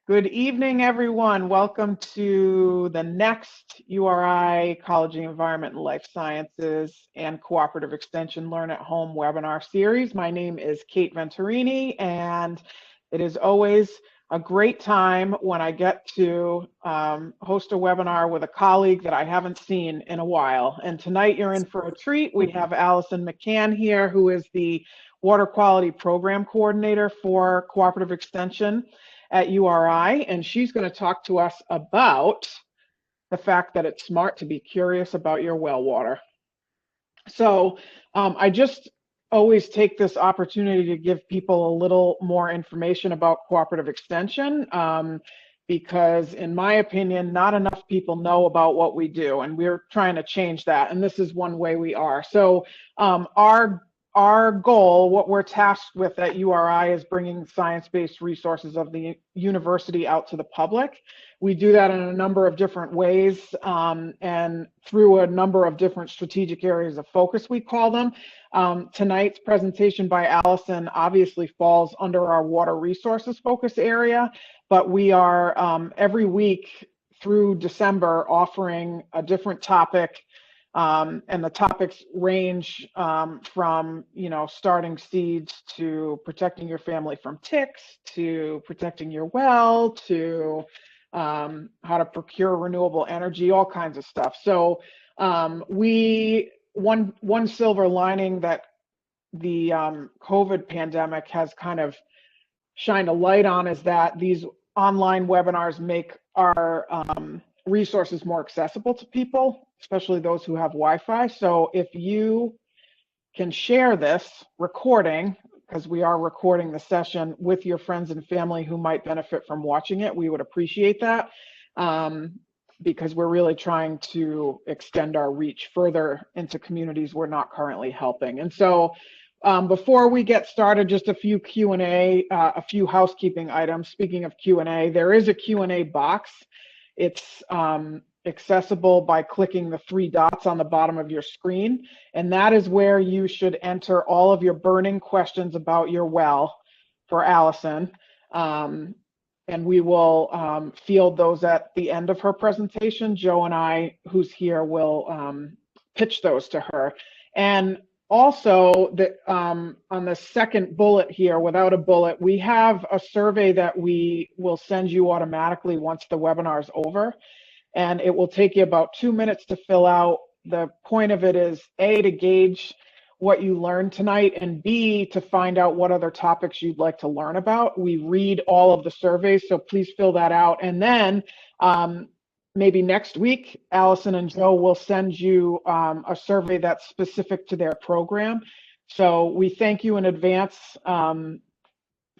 Good evening, everyone. Welcome to the next URI Ecology, Environment, and Life Sciences and Cooperative Extension Learn at Home webinar series. My name is Kate Venturini, and it is always a great time when I get to host a webinar with a colleague that I haven't seen in a while. And tonight you're in for a treat. We have Allison McCann here, who is the Water Quality Program Coordinator for Cooperative Extension at URI, and she's going to talk to us about the fact that it's smart to be curious about your well water. So I just always take this opportunity to give people a little more information about cooperative extension because in my opinion, not enough people know about what we do, and we're trying to change that, and this is one way we are. So our goal, what we're tasked with at URI, is bringing science-based resources of the university out to the public. We do that in a number of different ways and through a number of different strategic areas of focus, we call them. Tonight's presentation by Allison obviously falls under our water resources focus area, but we are every week through December offering a different topic. And the topics range from, starting seeds to protecting your family from ticks, to protecting your well, to how to procure renewable energy, all kinds of stuff. So one silver lining that the COVID pandemic has kind of shined a light on is that these online webinars make our resources more accessible to people, especially those who have Wi-Fi. So if you can share this recording, because we are recording the session, with your friends and family who might benefit from watching it, we would appreciate that because we're really trying to extend our reach further into communities we're not currently helping. And so before we get started, just a few Q&A, a few housekeeping items. Speaking of Q&A, there is a Q&A box. It's accessible by clicking the three dots on the bottom of your screen, and that is where you should enter all of your burning questions about your well for Allison, and we will field those at the end of her presentation. Joe and I, who's here, will pitch those to her. And also, on the second bullet here, without a bullet, we have a survey that we will send you automatically once the webinar is over. And it will take you about 2 minutes to fill out. The point of it is, A, to gauge what you learned tonight, and B, to find out what other topics you'd like to learn about. We read all of the surveys, so please fill that out. And then maybe next week, Allison and Joe will send you a survey that's specific to their program. So we thank you in advance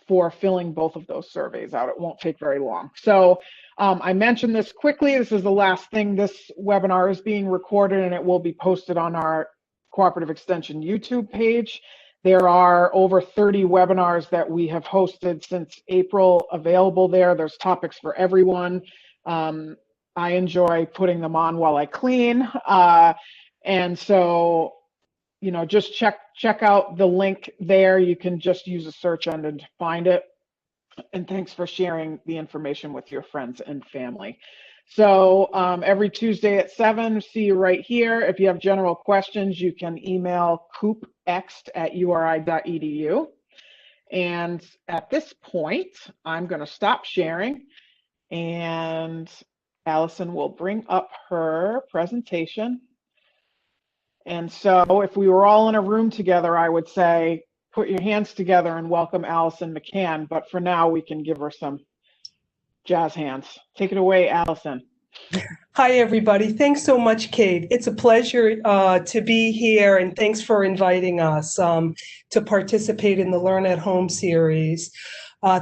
for filling both of those surveys out. It won't take very long. So I mentioned this quickly. This is the last thing. This webinar is being recorded and it will be posted on our Cooperative Extension YouTube page. There are over 30 webinars that we have hosted since April available there. There's topics for everyone. I enjoy putting them on while I clean. And so, just check out the link there. You can just use a search engine to find it. And thanks for sharing the information with your friends and family. So every Tuesday at 7, see you right here. If you have general questions, you can email coopext@uri.edu. And at this point, I'm going to stop sharing, and Allison will bring up her presentation. And so if we were all in a room together, I would say, put your hands together and welcome Allison McCann. But for now, we can give her some jazz hands. Take it away, Allison. Hi, everybody. Thanks so much, Kate. It's a pleasure to be here, and thanks for inviting us to participate in the Learn at Home series.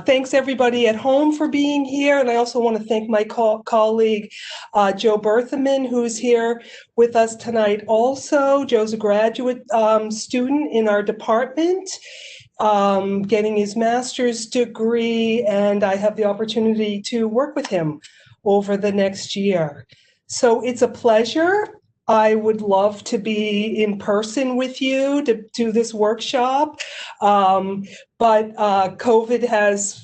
Thanks, everybody at home, for being here. And I also want to thank my colleague, Joe Berthaman, who's here with us tonight also. Joe's a graduate student in our department, getting his master's degree, and I have the opportunity to work with him over the next year. So it's a pleasure I would love to be in person with you to do this workshop. But COVID has,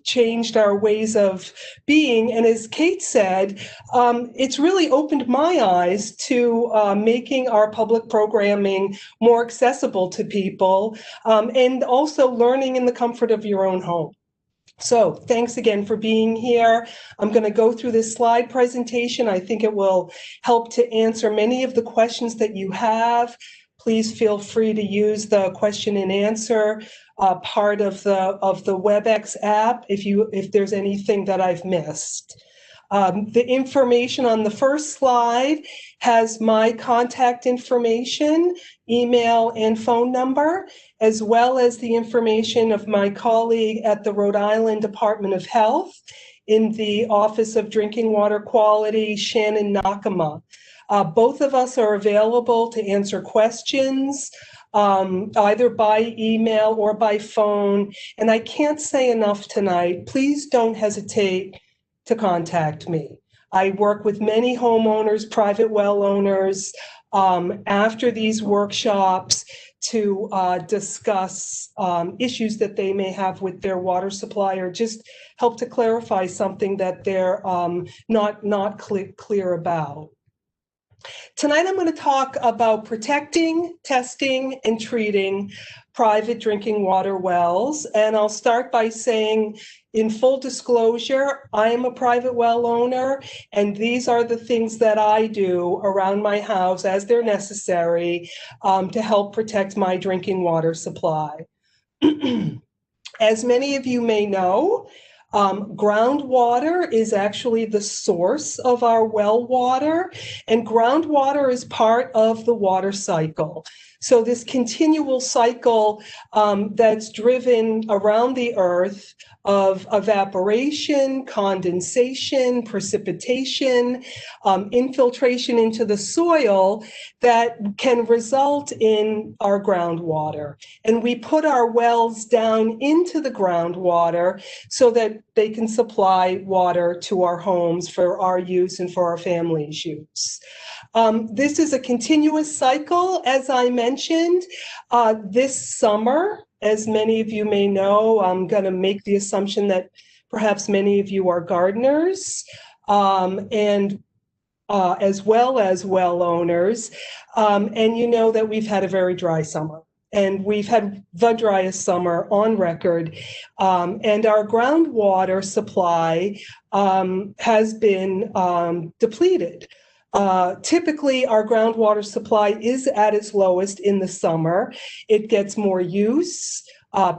changed our ways of being. And as Kate said, it's really opened my eyes to making our public programming more accessible to people, and also learning in the comfort of your own home. So thanks again for being here. I'm going to go through this slide presentation. I think it will help to answer many of the questions that you have. Please feel free to use the question and answer part of the WebEx app if there's anything that I've missed. The information on the first slide has my contact information, email and phone number, as well as the information of my colleague at the Rhode Island Department of Health in the Office of Drinking Water Quality, Shannon Nakama. Both of us are available to answer questions, either by email or by phone. And I can't say enough tonight, please don't hesitate to contact me. I work with many homeowners, private well owners, after these workshops to discuss issues that they may have with their water supply, or just help to clarify something that they're not clear about. Tonight, I'm going to talk about protecting, testing, and treating private drinking water wells. And I'll start by saying, in full disclosure, I am a private well owner, and these are the things that I do around my house as they're necessary to help protect my drinking water supply. As many of you may know, groundwater is actually the source of our well water, and groundwater is part of the water cycle. So this continual cycle that's driven around the earth of evaporation, condensation, precipitation, infiltration into the soil that can result in our groundwater. And we put our wells down into the groundwater so that they can supply water to our homes for our use and for our family's use. This is a continuous cycle, as I mentioned. This summer, as many of you may know, I'm going to make the assumption that perhaps many of you are gardeners, and as well as well owners. And you know that we've had a very dry summer. And we've had the driest summer on record. And our groundwater supply has been depleted. Typically, our groundwater supply is at its lowest in the summer. It gets more use.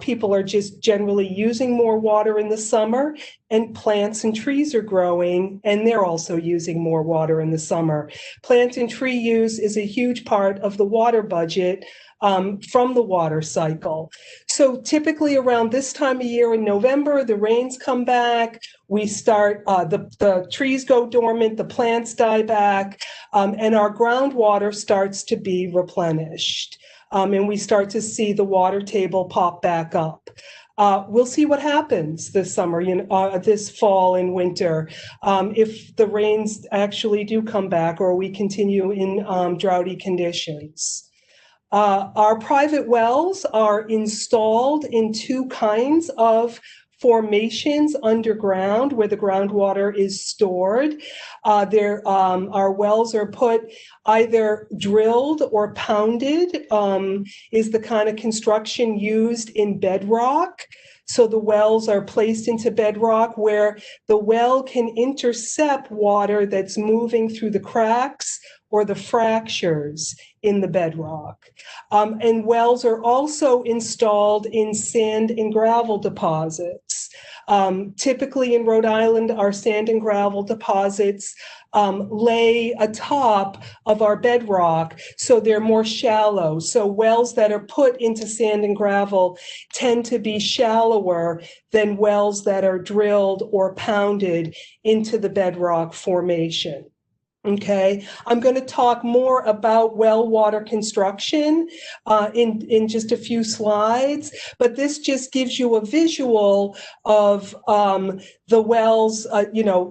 People are just generally using more water in the summer, and plants and trees are growing, and they're also using more water in the summer. Plant and tree use is a huge part of the water budget from the water cycle. So typically around this time of year in November, the rains come back, we start, the trees go dormant, the plants die back, and our groundwater starts to be replenished. And we start to see the water table pop back up. We'll see what happens this summer, this fall and winter, if the rains actually do come back or we continue in droughty conditions. Our private wells are installed in two kinds of formations underground where the groundwater is stored. Our wells are put either drilled or pounded, is the kind of construction used in bedrock. So the wells are placed into bedrock where the well can intercept water that's moving through the cracks or the fractures in the bedrock. And wells are also installed in sand and gravel deposits. Typically in Rhode Island, our sand and gravel deposits lay atop of our bedrock, so they're more shallow. So wells that are put into sand and gravel tend to be shallower than wells that are drilled or pounded into the bedrock formation. Okay, I'm going to talk more about well water construction in just a few slides, but this just gives you a visual of the wells,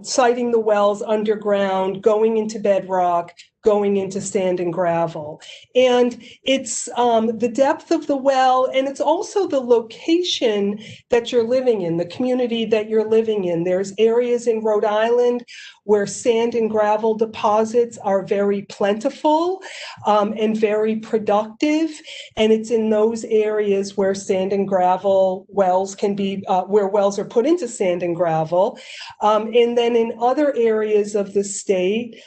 siting the wells underground, going into bedrock, going into sand and gravel. And it's the depth of the well, and it's also the location that you're living in, the community that you're living in. There's areas in Rhode Island where sand and gravel deposits are very plentiful and very productive. And it's in those areas where sand and gravel wells can be, where wells are put into sand and gravel. And then in other areas of the state,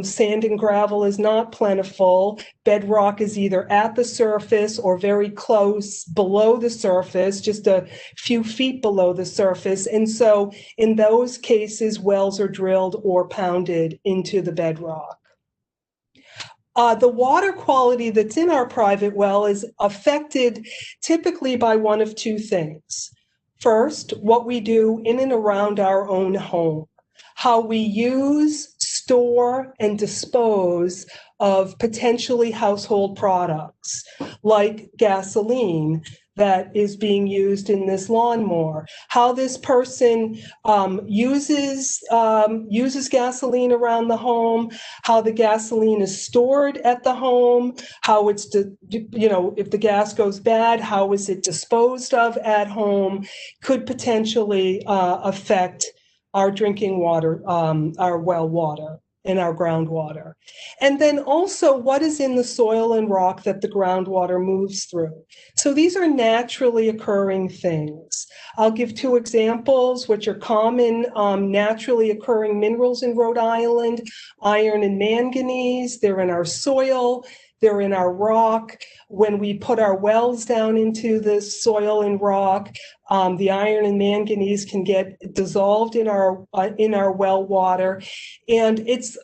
sand and gravel is not plentiful. Bedrock is either at the surface or very close below the surface, just a few feet below the surface. And so in those cases, wells are drilled or pounded into the bedrock. The water quality that's in our private well is affected typically by one of two things. First, what we do in and around our own home, how we use, store, and dispose of potentially household products like gasoline that is being used in this lawnmower, how this person uses gasoline around the home, how the gasoline is stored at the home, how it's, if the gas goes bad, how is it disposed of at home, could potentially affect our drinking water, our well water, and our groundwater. And then also what is in the soil and rock that the groundwater moves through. So these are naturally occurring things. I'll give two examples, which are common naturally occurring minerals in Rhode Island: iron and manganese. They're in our soil, they're in our rock. When we put our wells down into the soil and rock, the iron and manganese can get dissolved in our well water, and it's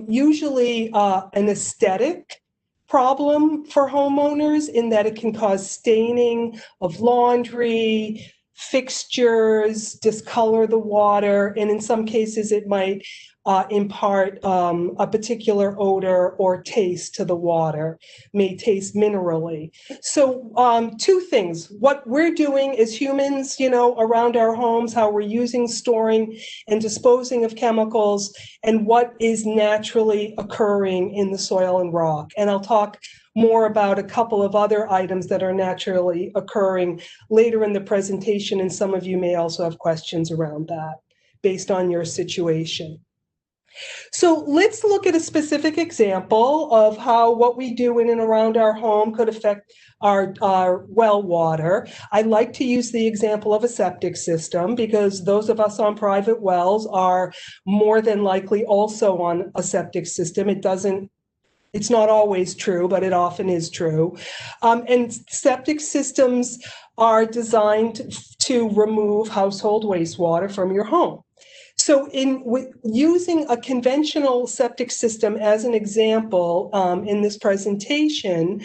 usually an aesthetic problem for homeowners in that it can cause staining of laundry, fixtures, discolor the water, and in some cases it might impart a particular odor or taste to the water, may taste minerally. So two things: what we're doing as humans, around our homes, how we're using, storing, and disposing of chemicals, and what is naturally occurring in the soil and rock. And I'll talk more about a couple of other items that are naturally occurring later in the presentation, and some of you may also have questions around that based on your situation. So let's look at a specific example of how what we do in and around our home could affect our well water. I like to use the example of a septic system because those of us on private wells are more than likely also on a septic system. It's not always true, but it often is true. And septic systems are designed to remove household wastewater from your home. So using a conventional septic system as an example in this presentation,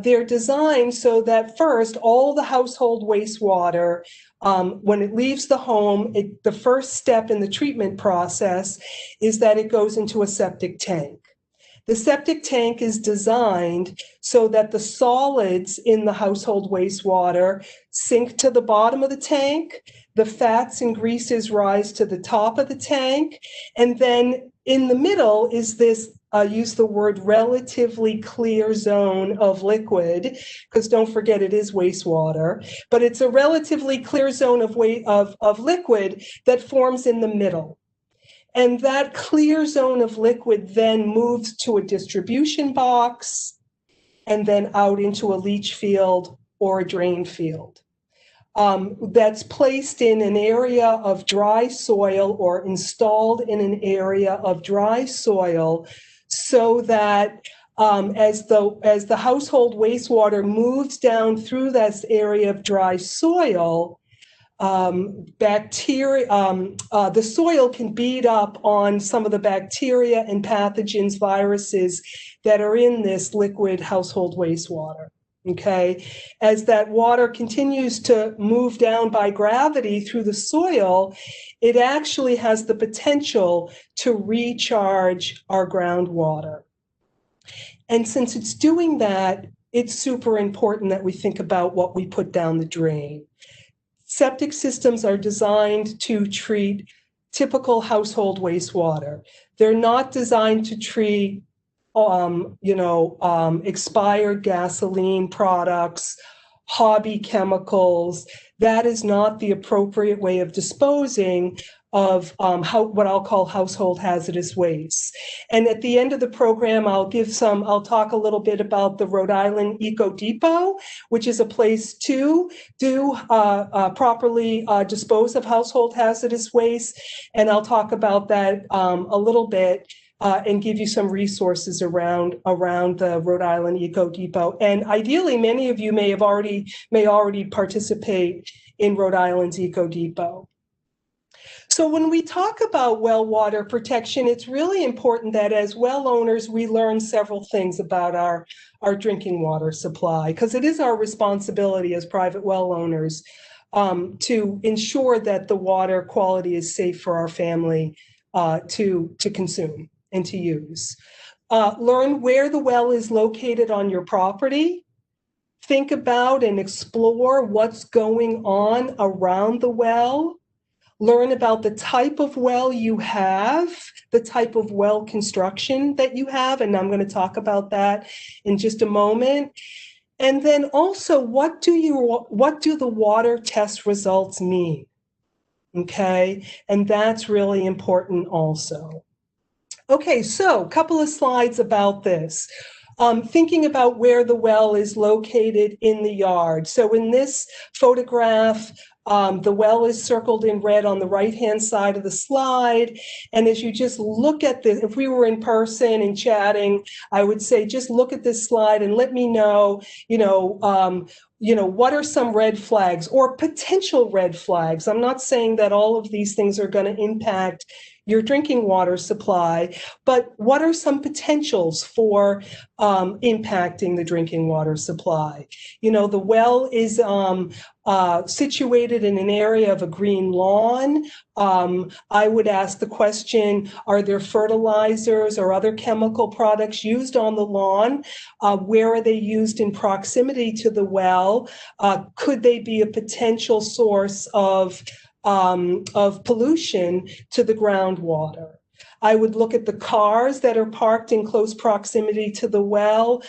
they're designed so that first, all the household wastewater, when it leaves the home, the first step in the treatment process is that it goes into a septic tank. The septic tank is designed so that the solids in the household wastewater sink to the bottom of the tank, the fats and greases rise to the top of the tank, and then in the middle is this, use the word, relatively clear zone of liquid, because don't forget it is wastewater, but it's a relatively clear zone of liquid that forms in the middle. And that clear zone of liquid then moves to a distribution box and then out into a leach field or a drain field. That's placed in an area of dry soil or installed in an area of dry soil so that as the household wastewater moves down through this area of dry soil, the soil can beat up on some of the bacteria and pathogens, viruses that are in this liquid household wastewater. Okay, as that water continues to move down by gravity through the soil, it actually has the potential to recharge our groundwater. And since it's doing that, it's super important that we think about what we put down the drain. Septic systems are designed to treat typical household wastewater. They're not designed to treat expired gasoline products, hobby chemicals. That is not the appropriate way of disposing of what I'll call household hazardous waste. And at the end of the program, I'll talk a little bit about the Rhode Island Eco Depot, which is a place to do properly dispose of household hazardous waste. And I'll talk about that a little bit and give you some resources around the Rhode Island Eco Depot. And ideally, many of you may already participate in Rhode Island's Eco Depot. So when we talk about well water protection, it's really important that as well owners, we learn several things about our drinking water supply, because it is our responsibility as private well owners to ensure that the water quality is safe for our family to consume and to use. Learn where the well is located on your property. Think about and explore what's going on around the well. Learn about the type of well you have, the type of well construction that you have, and I'm going to talk about that in just a moment. And then also, what do the water test results mean? Okay, and that's really important also. Okay, so a couple of slides about this. Thinking about where the well is located in the yard. So in this photograph, the well is circled in red on the right-hand side of the slide. And as you just look at this, if we were in person and chatting, I would say, just look at this slide and let me know, what are some red flags or potential red flags? I'm not saying that all of these things are going to impact your drinking water supply, but what are some potentials for impacting the drinking water supply? The well is situated in an area of a green lawn. I would ask the question, are there fertilizers or other chemical products used on the lawn? Where are they used in proximity to the well? Could they be a potential source of pollution to the groundwater? I would look at the cars that are parked in close proximity to the well.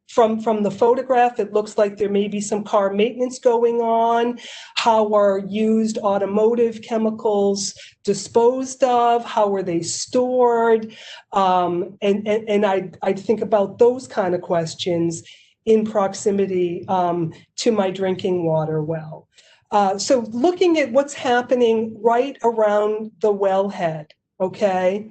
From the photograph, it looks like there may be some car maintenance going on. How are used automotive chemicals disposed of? How are they stored? And I'd think about those kind of questions in proximity to my drinking water well. So looking at what's happening right around the wellhead, okay?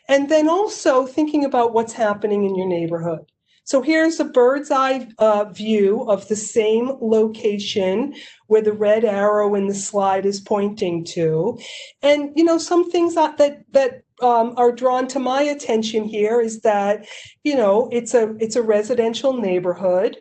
And then also thinking about what's happening in your neighborhood. So here's a bird's eye view of the same location where the red arrow in the slide is pointing to. And, some things that are drawn to my attention here is that, it's a residential neighborhood.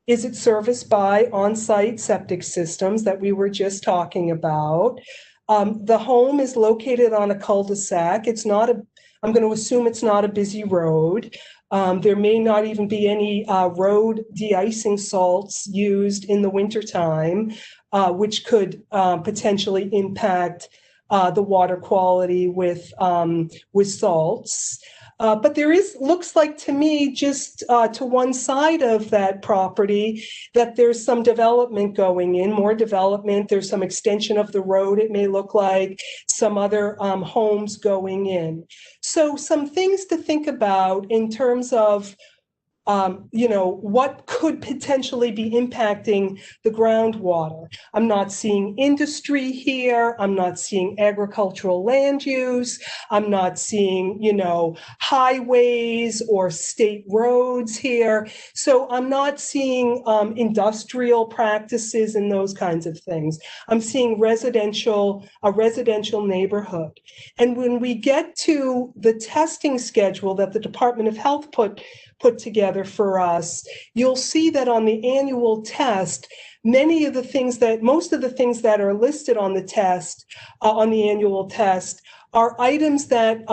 Is it serviced by on-site septic systems that we were just talking about? The home is located on a cul-de-sac. I'm going to assume it's not a busy road. There may not even be any road de-icing salts used in the wintertime, which could potentially impact the water quality with salts. But looks like to me, just to one side of that property, that there's some development going in, more development. There's some extension of the road, it may look like, some other homes going in. So some things to think about in terms of what could potentially be impacting the groundwater. I'm not seeing industry here. I'm not seeing agricultural land use. I'm not seeing, highways or state roads here. So I'm not seeing industrial practices and those kinds of things. I'm seeing a residential neighborhood. And when we get to the testing schedule that the Department of Health put put together for us, you'll see that on the annual test, most of the things that are listed on the test, on the annual test, are items that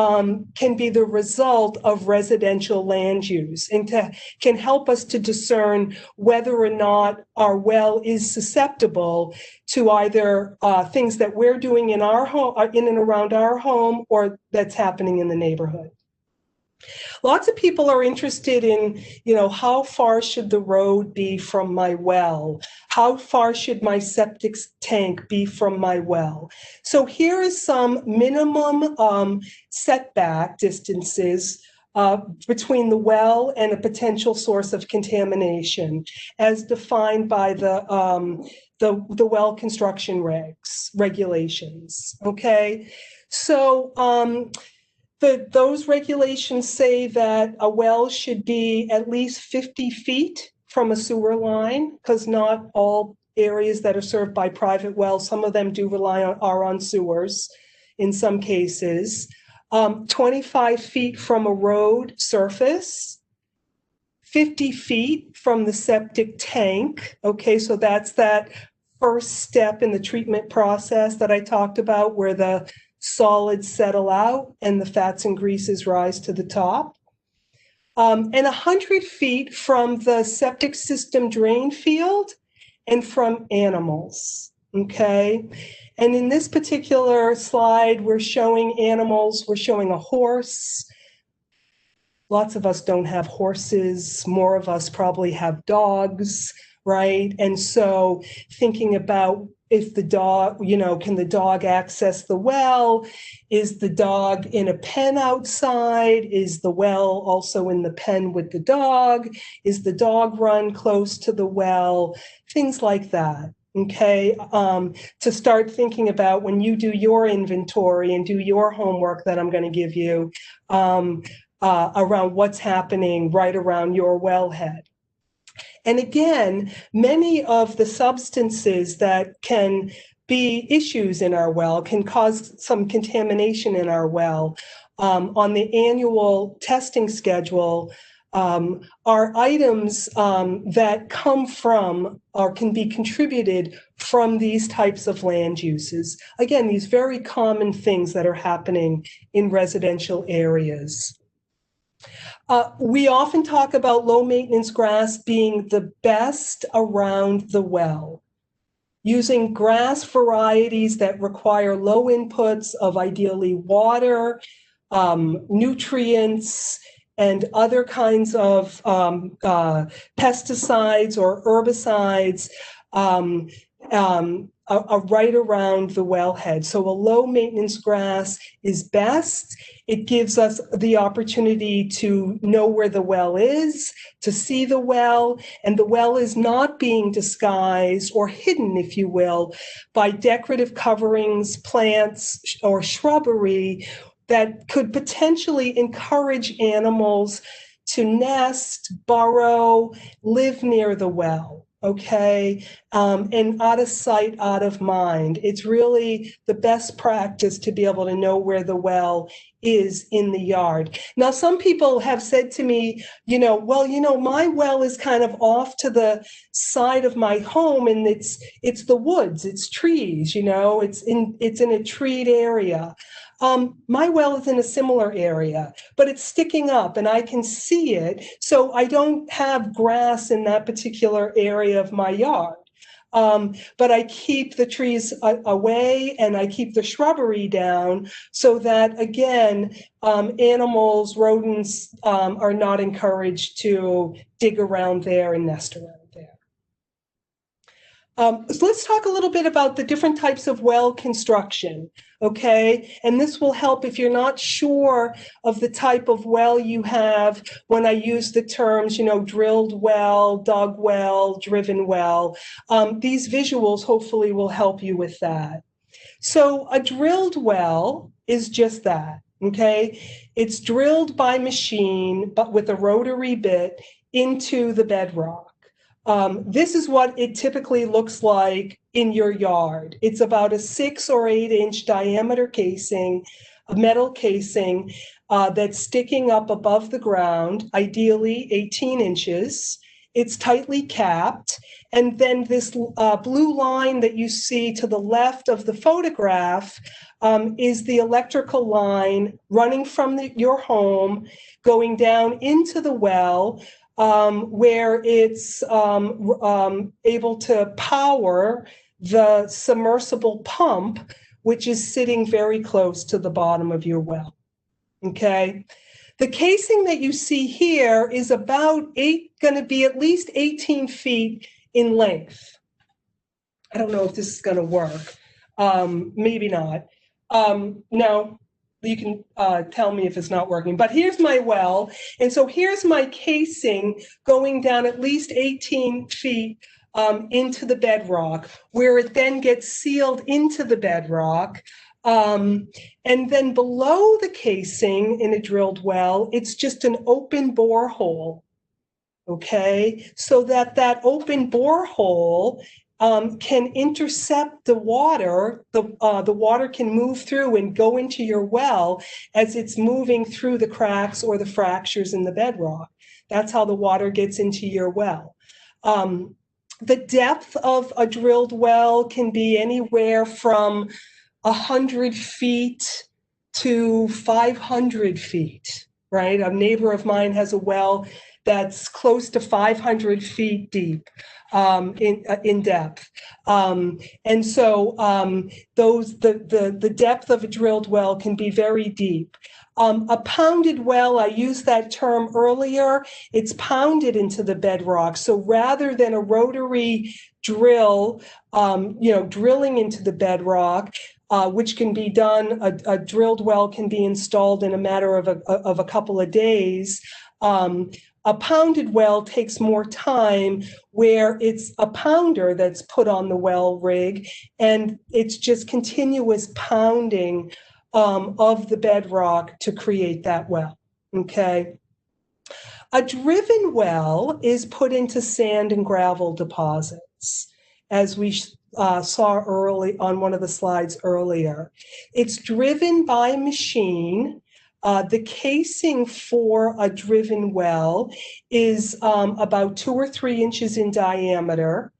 can be the result of residential land use and can help us to discern whether or not our well is susceptible to either things that we're doing in our home, in and around our home, or that's happening in the neighborhood. Lots of people are interested in, how far should the road be from my well? How far should my septic tank be from my well? So here is some minimum setback distances between the well and a potential source of contamination, as defined by the well construction regulations. Okay, so those regulations say that a well should be at least 50 feet from a sewer line, because not all areas that are served by private wells, some of them do are on sewers in some cases. 25 feet from a road surface, 50 feet from the septic tank. Okay, so that's that first step in the treatment process that I talked about, where the solids settle out and the fats and greases rise to the top. And 100 feet from the septic system drain field and from animals, okay? And in this particular slide, we're showing animals. We're showing a horse. Lots of us don't have horses. More of us probably have dogs, right? And so thinking about, if the dog, can the dog access the well? Is the dog in a pen outside? Is the well also in the pen with the dog? Is the dog run close to the well? Things like that, okay? To start thinking about when you do your inventory and do your homework that I'm going to give you around what's happening right around your wellhead. And again, many of the substances that can be issues in our well can cause some contamination in our well. On the annual testing schedule are items that come from or can be contributed from these types of land uses. Again, these very common things that are happening in residential areas. We often talk about low maintenance grass being the best around the well. Using grass varieties that require low inputs of ideally water, nutrients, and other kinds of pesticides or herbicides are right around the wellhead. So a low maintenance grass is best. It gives us the opportunity to know where the well is, to see the well, and the well is not being disguised or hidden, if you will, by decorative coverings, plants, or shrubbery that could potentially encourage animals to nest, burrow, live near the well. Okay, and out of sight, out of mind. It's really the best practice to be able to know where the well is in the yard. Now, some people have said to me, my well is kind of off to the side of my home, and it's the woods, it's trees, it's in a treed area. My well is in a similar area, but it's sticking up and I can see it. So I don't have grass in that particular area of my yard. But I keep the trees away and I keep the shrubbery down so that, again, animals, rodents are not encouraged to dig around there and nest around there. So let's talk a little bit about the different types of well construction, okay? And this will help if you're not sure of the type of well you have when I use the terms, drilled well, dug well, driven well. These visuals hopefully will help you with that. So a drilled well is just that, okay? It's drilled by machine, but with a rotary bit into the bedrock. This is what it typically looks like in your yard. It's about a 6 or 8 inch diameter casing a metal casing that's sticking up above the ground, ideally 18 inches. It's tightly capped. And then this blue line that you see to the left of the photograph is the electrical line running from your home, going down into the well, where it's able to power the submersible pump, which is sitting very close to the bottom of your well. Okay. The casing that you see here is going to be at least 18 feet in length. I don't know if this is going to work. Maybe not. No, you can tell me if it's not working. But here's my well. And so here's my casing going down at least 18 feet into the bedrock, where it then gets sealed into the bedrock. And then below the casing in a drilled well, it's just an open borehole. Okay, so that open borehole can intercept the water. The water can move through and go into your well as it's moving through the cracks or the fractures in the bedrock. That's how the water gets into your well. The depth of a drilled well can be anywhere from 100 feet to 500 feet, right? A neighbor of mine has a well that's close to 500 feet deep in depth. And so the depth of a drilled well can be very deep. A pounded well, I used that term earlier, it's pounded into the bedrock. So rather than a rotary drill, drilling into the bedrock, which can be done, a drilled well can be installed in a matter of a couple of days. A pounded well takes more time, where it's a pounder that's put on the well rig, and it's just continuous pounding of the bedrock to create that well, okay? A driven well is put into sand and gravel deposits, as we saw early on one of the slides earlier. It's driven by machine. The casing for a driven well is about 2 or 3 inches in diameter.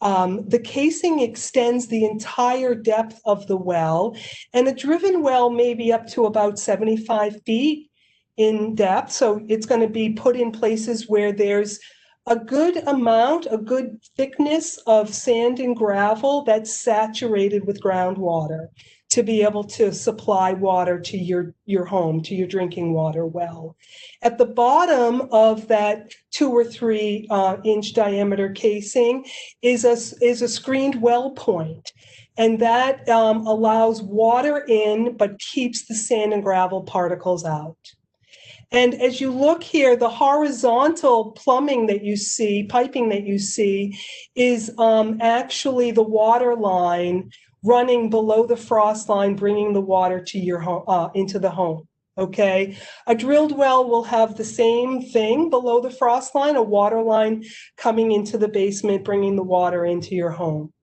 The casing extends the entire depth of the well, and a driven well may be up to about 75 feet in depth. So it's going to be put in places where there's a good amount, a good thickness of sand and gravel that's saturated with groundwater to be able to supply water to your home, to your drinking water well. At the bottom of that 2 or 3 inch diameter casing is a screened well point. And that allows water in, but keeps the sand and gravel particles out. And as you look here, the horizontal plumbing that you see, piping that you see, is actually the water line running below the frost line, bringing the water to your home, into the home. Okay, a drilled well will have the same thing below the frost line, a water line coming into the basement, bringing the water into your home.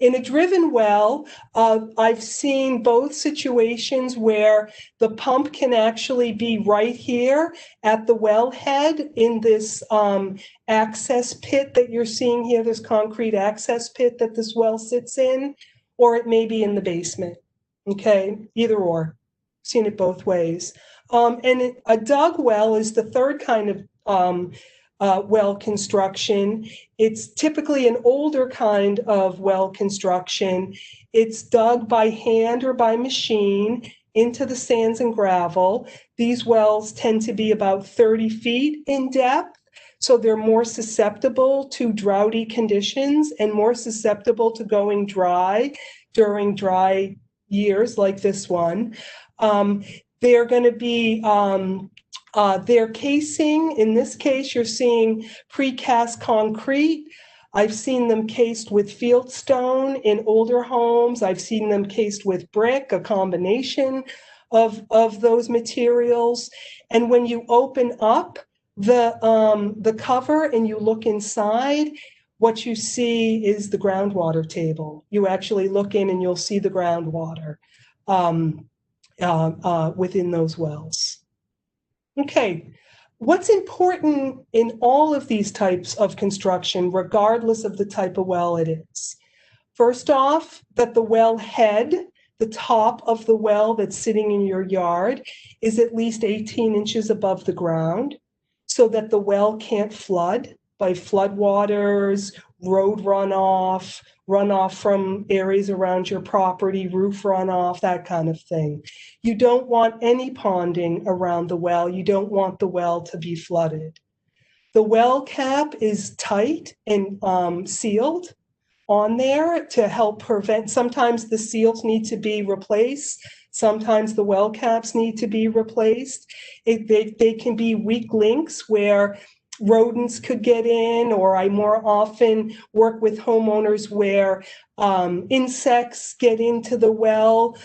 In a driven well, I've seen both situations where the pump can actually be right here at the wellhead in this access pit that you're seeing here, this concrete access pit that this well sits in, or it may be in the basement. Okay, either or. Seen it both ways. And a dug well is the third kind of well construction. It's typically an older kind of well construction. It's dug by hand or by machine into the sands and gravel. These wells tend to be about 30 feet in depth, so they're more susceptible to droughty conditions and more susceptible to going dry during dry years like this one. They're going to be their casing, in this case, you're seeing precast concrete. I've seen them cased with fieldstone in older homes. I've seen them cased with brick, a combination of those materials. And when you open up the cover and you look inside, what you see is the groundwater table. You actually look in and you'll see the groundwater. within those wells. Okay, what's important in all of these types of construction, regardless of the type of well it is? First off, that the well head, the top of the well that's sitting in your yard, is at least 18 inches above the ground so that the well can't flood by floodwaters, road runoff, runoff from areas around your property, roof runoff, that kind of thing. You don't want any ponding around the well. You don't want the well to be flooded. The well cap is tight and sealed on there to help prevent. Sometimes the seals need to be replaced. Sometimes the well caps need to be replaced. They can be weak links where rodents could get in, or I more often work with homeowners where insects get into the well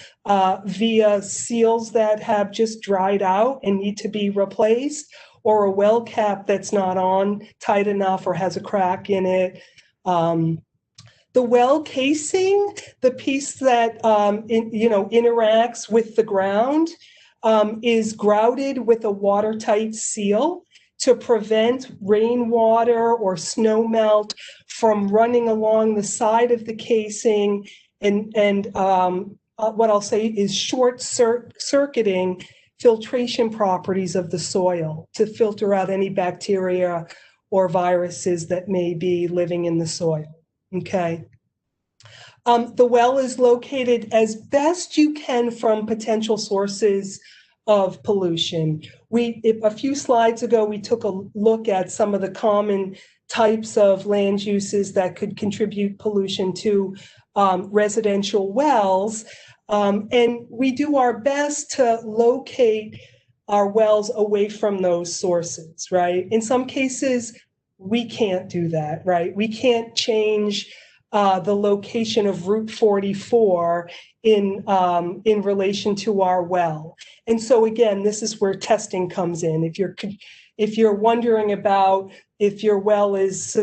via seals that have just dried out and need to be replaced, or a well cap that's not on tight enough or has a crack in it. The well casing, the piece that interacts with the ground, is grouted with a watertight seal to prevent rainwater or snow melt from running along the side of the casing, and what I'll say is short-circuiting filtration properties of the soil to filter out any bacteria or viruses that may be living in the soil. Okay. The well is located as best you can from potential sources of pollution. A few slides ago, we took a look at some of the common types of land uses that could contribute pollution to residential wells. And we do our best to locate our wells away from those sources, right? In some cases, we can't do that, right? We can't change the location of Route 44 in relation to our well. And so again, this is where testing comes in. If you're wondering about if your well is,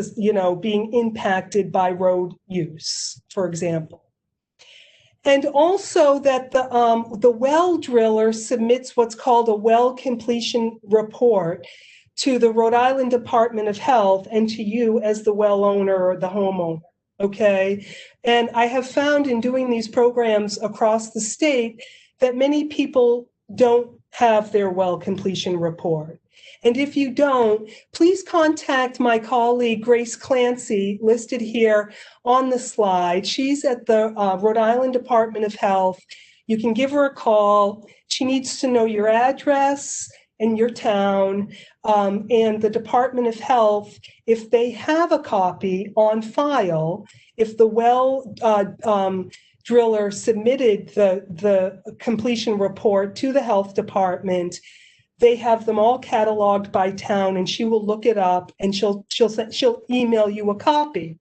being impacted by road use, for example. And also that the well driller submits what's called a well completion report to the Rhode Island Department of Health and to you as the well owner or the homeowner. Okay. And I have found in doing these programs across the state that many people don't have their well completion report. And if you don't, please contact my colleague, Grace Clancy, listed here on the slide. She's at the Rhode Island Department of Health. You can give her a call. She needs to know your address and your town, and the Department of Health, if they have a copy on file, if the well driller submitted the completion report to the health department, they have them all cataloged by town, and she will look it up and she'll email you a copy.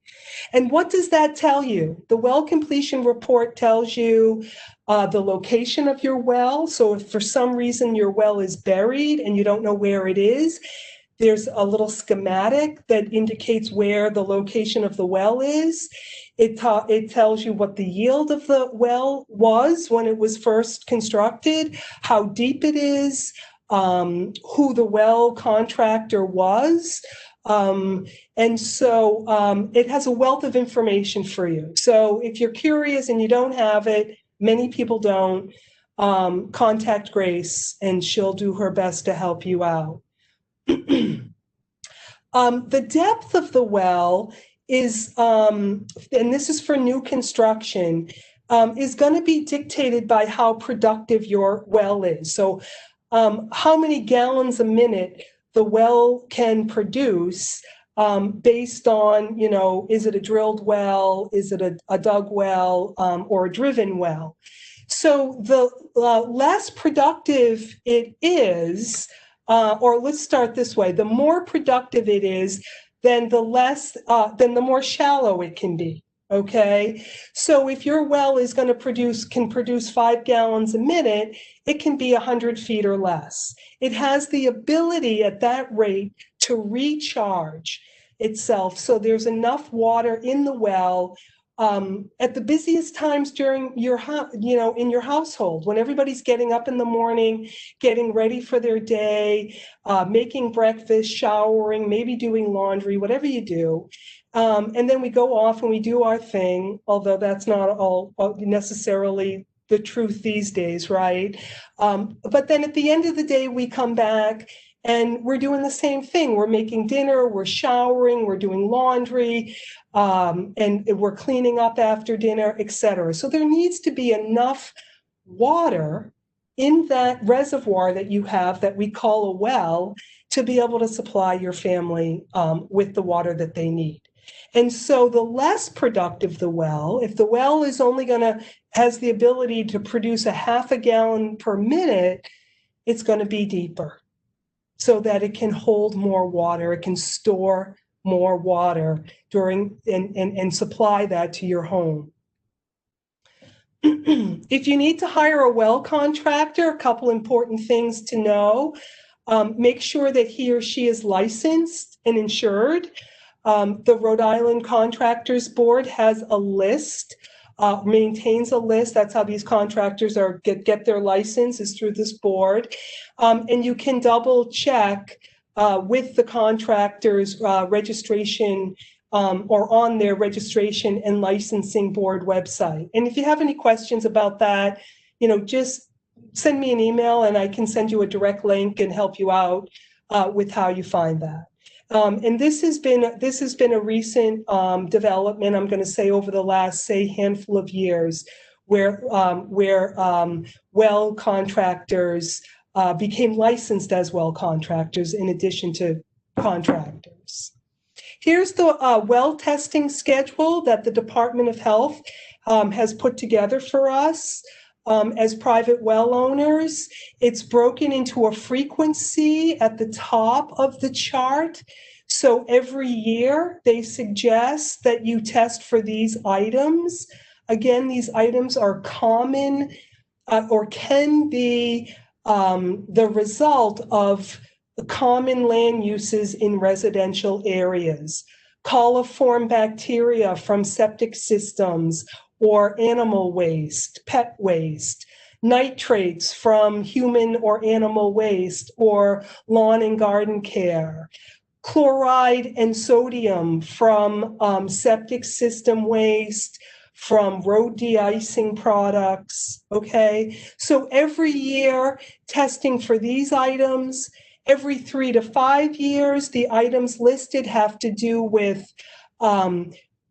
And what does that tell you? The well completion report tells you the location of your well. So if for some reason your well is buried and you don't know where it is, there's a little schematic that indicates where the location of the well is. It tells you what the yield of the well was when it was first constructed, how deep it is, who the well contractor was. And so it has a wealth of information for you. So if you're curious and you don't have it, many people don't, contact Grace and she'll do her best to help you out. The depth of the well is, and this is for new construction, is going to be dictated by how productive your well is. So how many gallons a minute the well can produce based on, is it a drilled well, is it a dug well, or a driven well? So the less productive it is, or let's start this way, the more productive it is, then the more shallow it can be. Okay, so if your well is going to can produce 5 gallons a minute, it can be 100 feet or less. It has the ability at that rate to recharge itself. So there's enough water in the well at the busiest times during your, in your household, when everybody's getting up in the morning, getting ready for their day, making breakfast, showering, maybe doing laundry, whatever you do. And then we go off and we do our thing, although that's not all necessarily the truth these days, right? But then at the end of the day, we come back and we're doing the same thing. We're making dinner, we're showering, we're doing laundry, and we're cleaning up after dinner, etc. So there needs to be enough water in that reservoir that you have that we call a well to be able to supply your family with the water that they need. And so the less productive the well, if the well is only has the ability to produce a half a gallon per minute, it's going to be deeper so that it can hold more water. It can store more water during and supply that to your home. If you need to hire a well contractor, a couple important things to know. Make sure that he or she is licensed and insured. The Rhode Island Contractors Board has a list, maintains a list. That's how these contractors get their license, is through this board. And you can double check with the contractor's registration or on their registration and licensing board website. And if you have any questions about that, just send me an email and I can send you a direct link and help you out with how you find that. And this has been a recent development, I'm going to say, over the last, handful of years, where well contractors became licensed as well contractors in addition to contractors. Here's the well testing schedule that the Department of Health has put together for us as private well owners. It's broken into a frequency at the top of the chart. So every year they suggest that you test for these items. Again, these items are common or can be the result of common land uses in residential areas. Coliform bacteria from septic systems or animal waste, pet waste, nitrates from human or animal waste or lawn and garden care, chloride and sodium from septic system waste, from road de-icing products, okay? So every year, testing for these items. Every 3 to 5 years, the items listed have to do with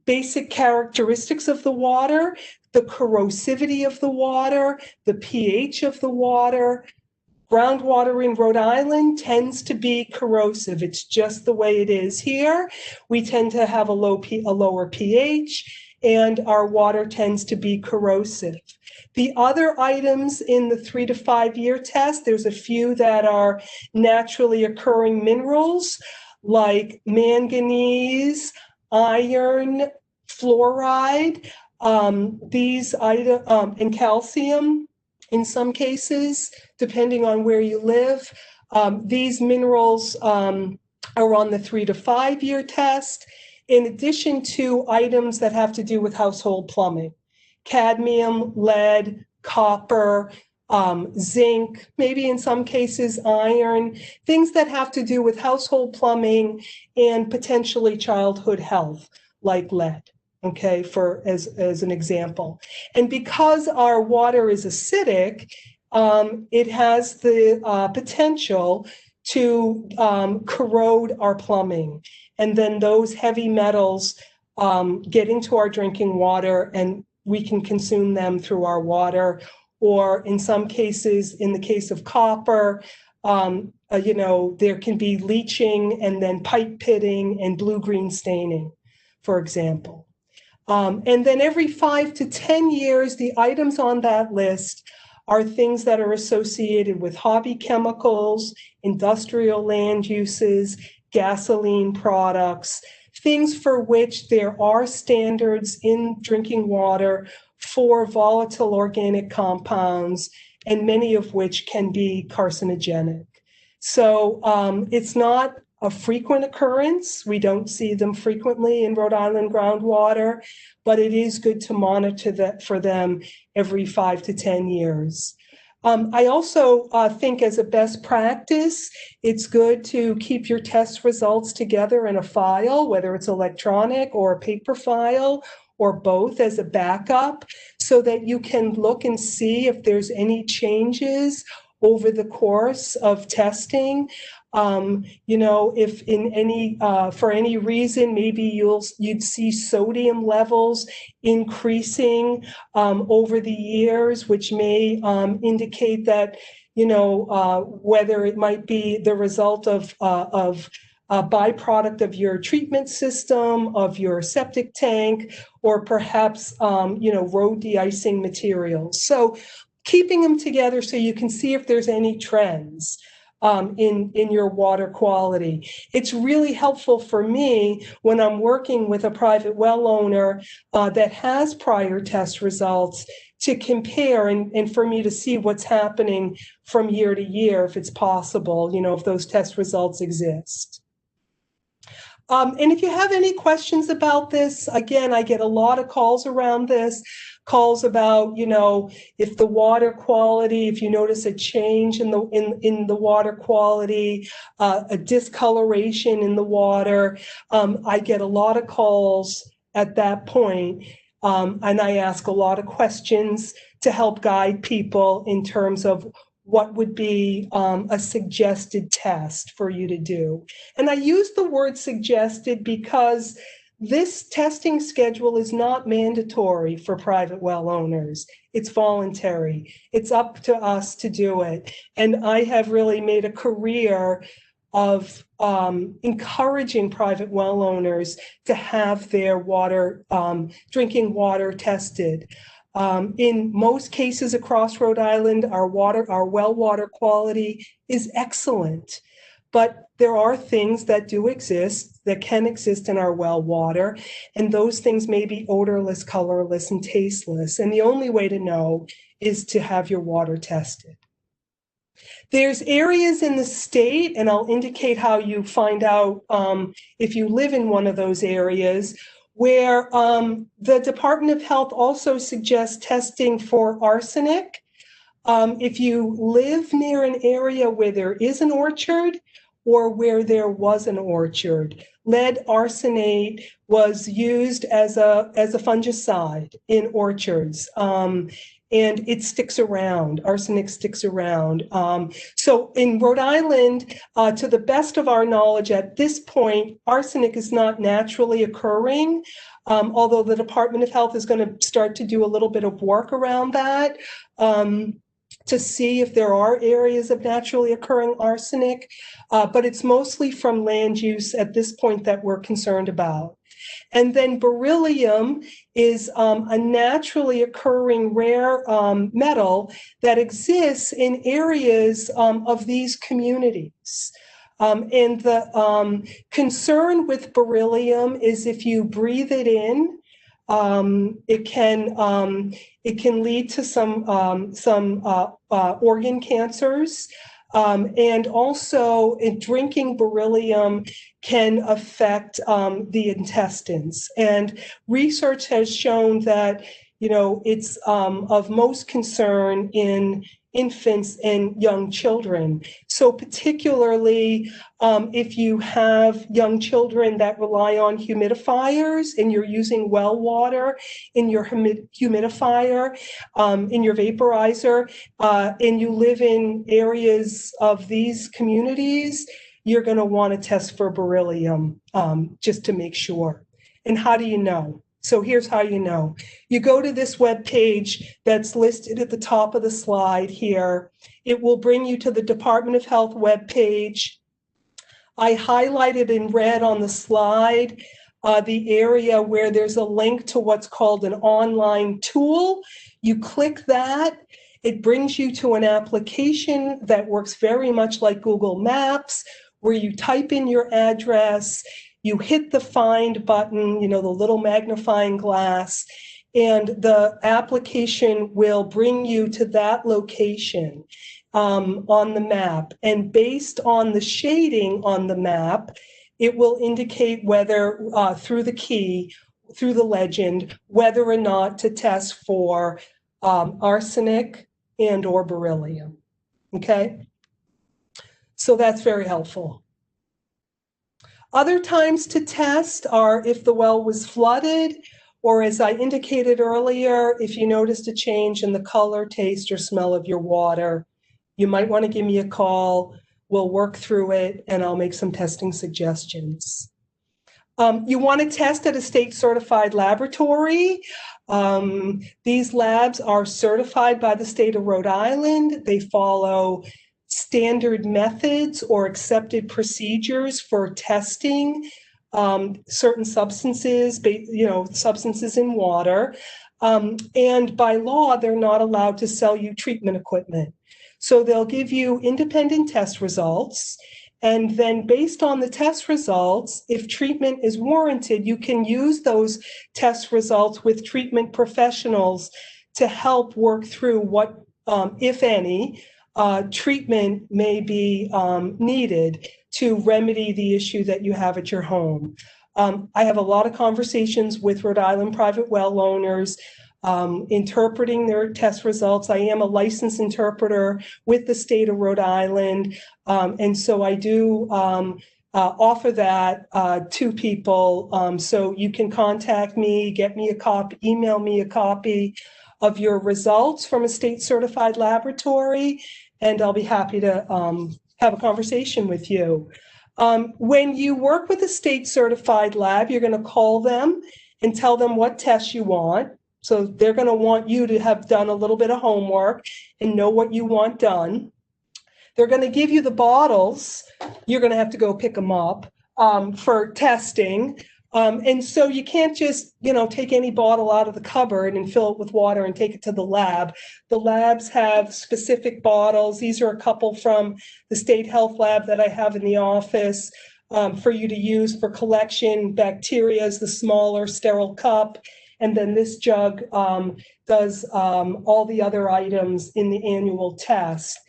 basic characteristics of the water, the corrosivity of the water, the pH of the water. Groundwater in Rhode Island tends to be corrosive. It's just the way it is here. We tend to have a lower pH, and our water tends to be corrosive. The other items in the 3 to 5 year test, there's a few that are naturally occurring minerals like manganese, iron, fluoride, these items, and calcium in some cases, depending on where you live. These minerals are on the 3 to 5 year test, in addition to items that have to do with household plumbing. Cadmium, lead, copper, zinc, maybe in some cases iron, things that have to do with household plumbing and potentially childhood health, like lead, okay, as an example. And because our water is acidic, it has the potential to corrode our plumbing. And then those heavy metals get into our drinking water and we can consume them through our water, or in some cases, in the case of copper, there can be leaching and then pipe pitting and blue-green staining, for example. And then every 5 to 10 years, the items on that list are things that are associated with hobby chemicals, industrial land uses, gasoline products, things for which there are standards in drinking water for volatile organic compounds, and many of which can be carcinogenic. So it's not a frequent occurrence. We don't see them frequently in Rhode Island groundwater, but it is good to monitor that for them every 5 to 10 years. I also think as a best practice, it's good to keep your test results together in a file, whether it's electronic or a paper file, or both as a backup, so that you can look and see if there's any changes over the course of testing. If in any for any reason, maybe you'd see sodium levels increasing over the years, which may indicate that whether it might be the result of a byproduct of your treatment system, of your septic tank, or perhaps road de-icing materials. So keeping them together so you can see if there's any trends in your water quality. It's really helpful for me when I'm working with a private well owner that has prior test results to compare and for me to see what's happening from year to year, if it's possible, if those test results exist. And if you have any questions about this, again, I get a lot of calls around this, calls about, if the water quality, if you notice a change in the water quality, a discoloration in the water. I get a lot of calls at that point, and I ask a lot of questions to help guide people in terms of what would be a suggested test for you to do. And I use the word suggested because this testing schedule is not mandatory for private well owners. It's voluntary. It's up to us to do it. And I have really made a career of encouraging private well owners to have their water, drinking water tested. In most cases across Rhode Island, our well water quality is excellent. But there are things that do exist, that can exist in our well water, and those things may be odorless, colorless, and tasteless. And the only way to know is to have your water tested. There's areas in the state, and I'll indicate how you find out if you live in one of those areas, where the Department of Health also suggests testing for arsenic. If you live near an area where there is an orchard or where there was an orchard, lead arsenate was used as a fungicide in orchards. And it sticks around, arsenic sticks around. So in Rhode Island, to the best of our knowledge at this point, arsenic is not naturally occurring, although the Department of Health is going to start to do a little bit of work around that to see if there are areas of naturally occurring arsenic, but it's mostly from land use at this point that we're concerned about. And then beryllium is a naturally occurring rare metal that exists in areas of these communities. And the concern with beryllium is if you breathe it in, it can lead to some organ cancers. And also drinking beryllium can affect the intestines. And research has shown that, it's of most concern in infants and young children. So particularly if you have young children that rely on humidifiers and you're using well water in your humidifier, in your vaporizer, and you live in areas of these communities, you're going to want to test for beryllium just to make sure. And how do you know? So here's how you know. You go to this web page that's listed at the top of the slide here. It will bring you to the Department of Health web page. I highlighted in red on the slide the area where there's a link to what's called an online tool. You click that. It brings you to an application that works very much like Google Maps, where you type in your address, you hit the find button, the little magnifying glass, and the application will bring you to that location on the map. And based on the shading on the map, it will indicate whether, through the key, through the legend, whether or not to test for arsenic and or beryllium. Okay? So that's very helpful. Other times to test are if the well was flooded, or as I indicated earlier, if you noticed a change in the color, taste, or smell of your water, you might want to give me a call. We'll work through it, and I'll make some testing suggestions. You want to test at a state-certified laboratory. These labs are certified by the state of Rhode Island. They follow standard methods or accepted procedures for testing certain substances, substances in water. And by law, they're not allowed to sell you treatment equipment. So they'll give you independent test results. And then based on the test results, if treatment is warranted, you can use those test results with treatment professionals to help work through what, if any, treatment may be needed to remedy the issue that you have at your home. I have a lot of conversations with Rhode Island private well owners, interpreting their test results. I am a licensed interpreter with the state of Rhode Island, and so I do offer that to people. So you can contact me, get me a copy, email me a copy of your results from a state-certified laboratory, and I'll be happy to have a conversation with you. When you work with a state-certified lab, you're going to call them and tell them what tests you want. So they're going to want you to have done a little bit of homework and know what you want done. They're going to give you the bottles. You're going to have to go pick them up for testing. And so you can't just, take any bottle out of the cupboard and fill it with water and take it to the lab. The labs have specific bottles. These are a couple from the state health lab that I have in the office for you to use for collection. Bacteria is the smaller sterile cup. And then this jug does all the other items in the annual test.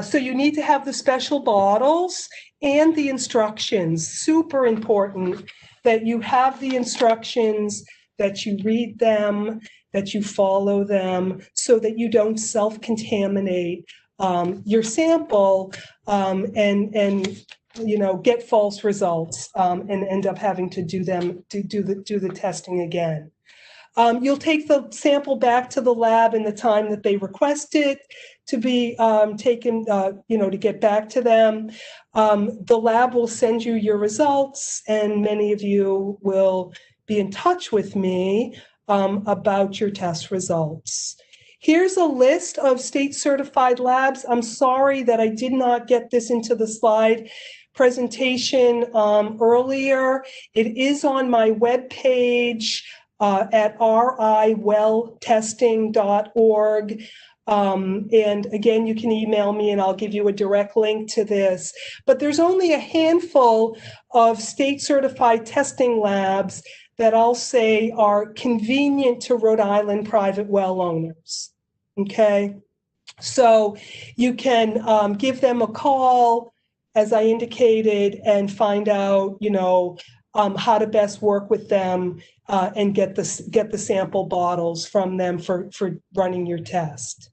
So you need to have the special bottles and the instructions. Super important that you have the instructions, that you read them, that you follow them, so that you don't self-contaminate your sample and get false results and end up having to do the testing again. You'll take the sample back to the lab in the time that they request it to be taken, to get back to them. The lab will send you your results, and many of you will be in touch with me about your test results. Here's a list of state-certified labs. I'm sorry that I did not get this into the slide presentation earlier. It is on my webpage at riwelltesting.org. And again, you can email me and I'll give you a direct link to this. But there's only a handful of state-certified testing labs that I'll say are convenient to Rhode Island private well owners. Okay, so you can give them a call, as I indicated, and find out, how to best work with them and get the sample bottles from them for running your test.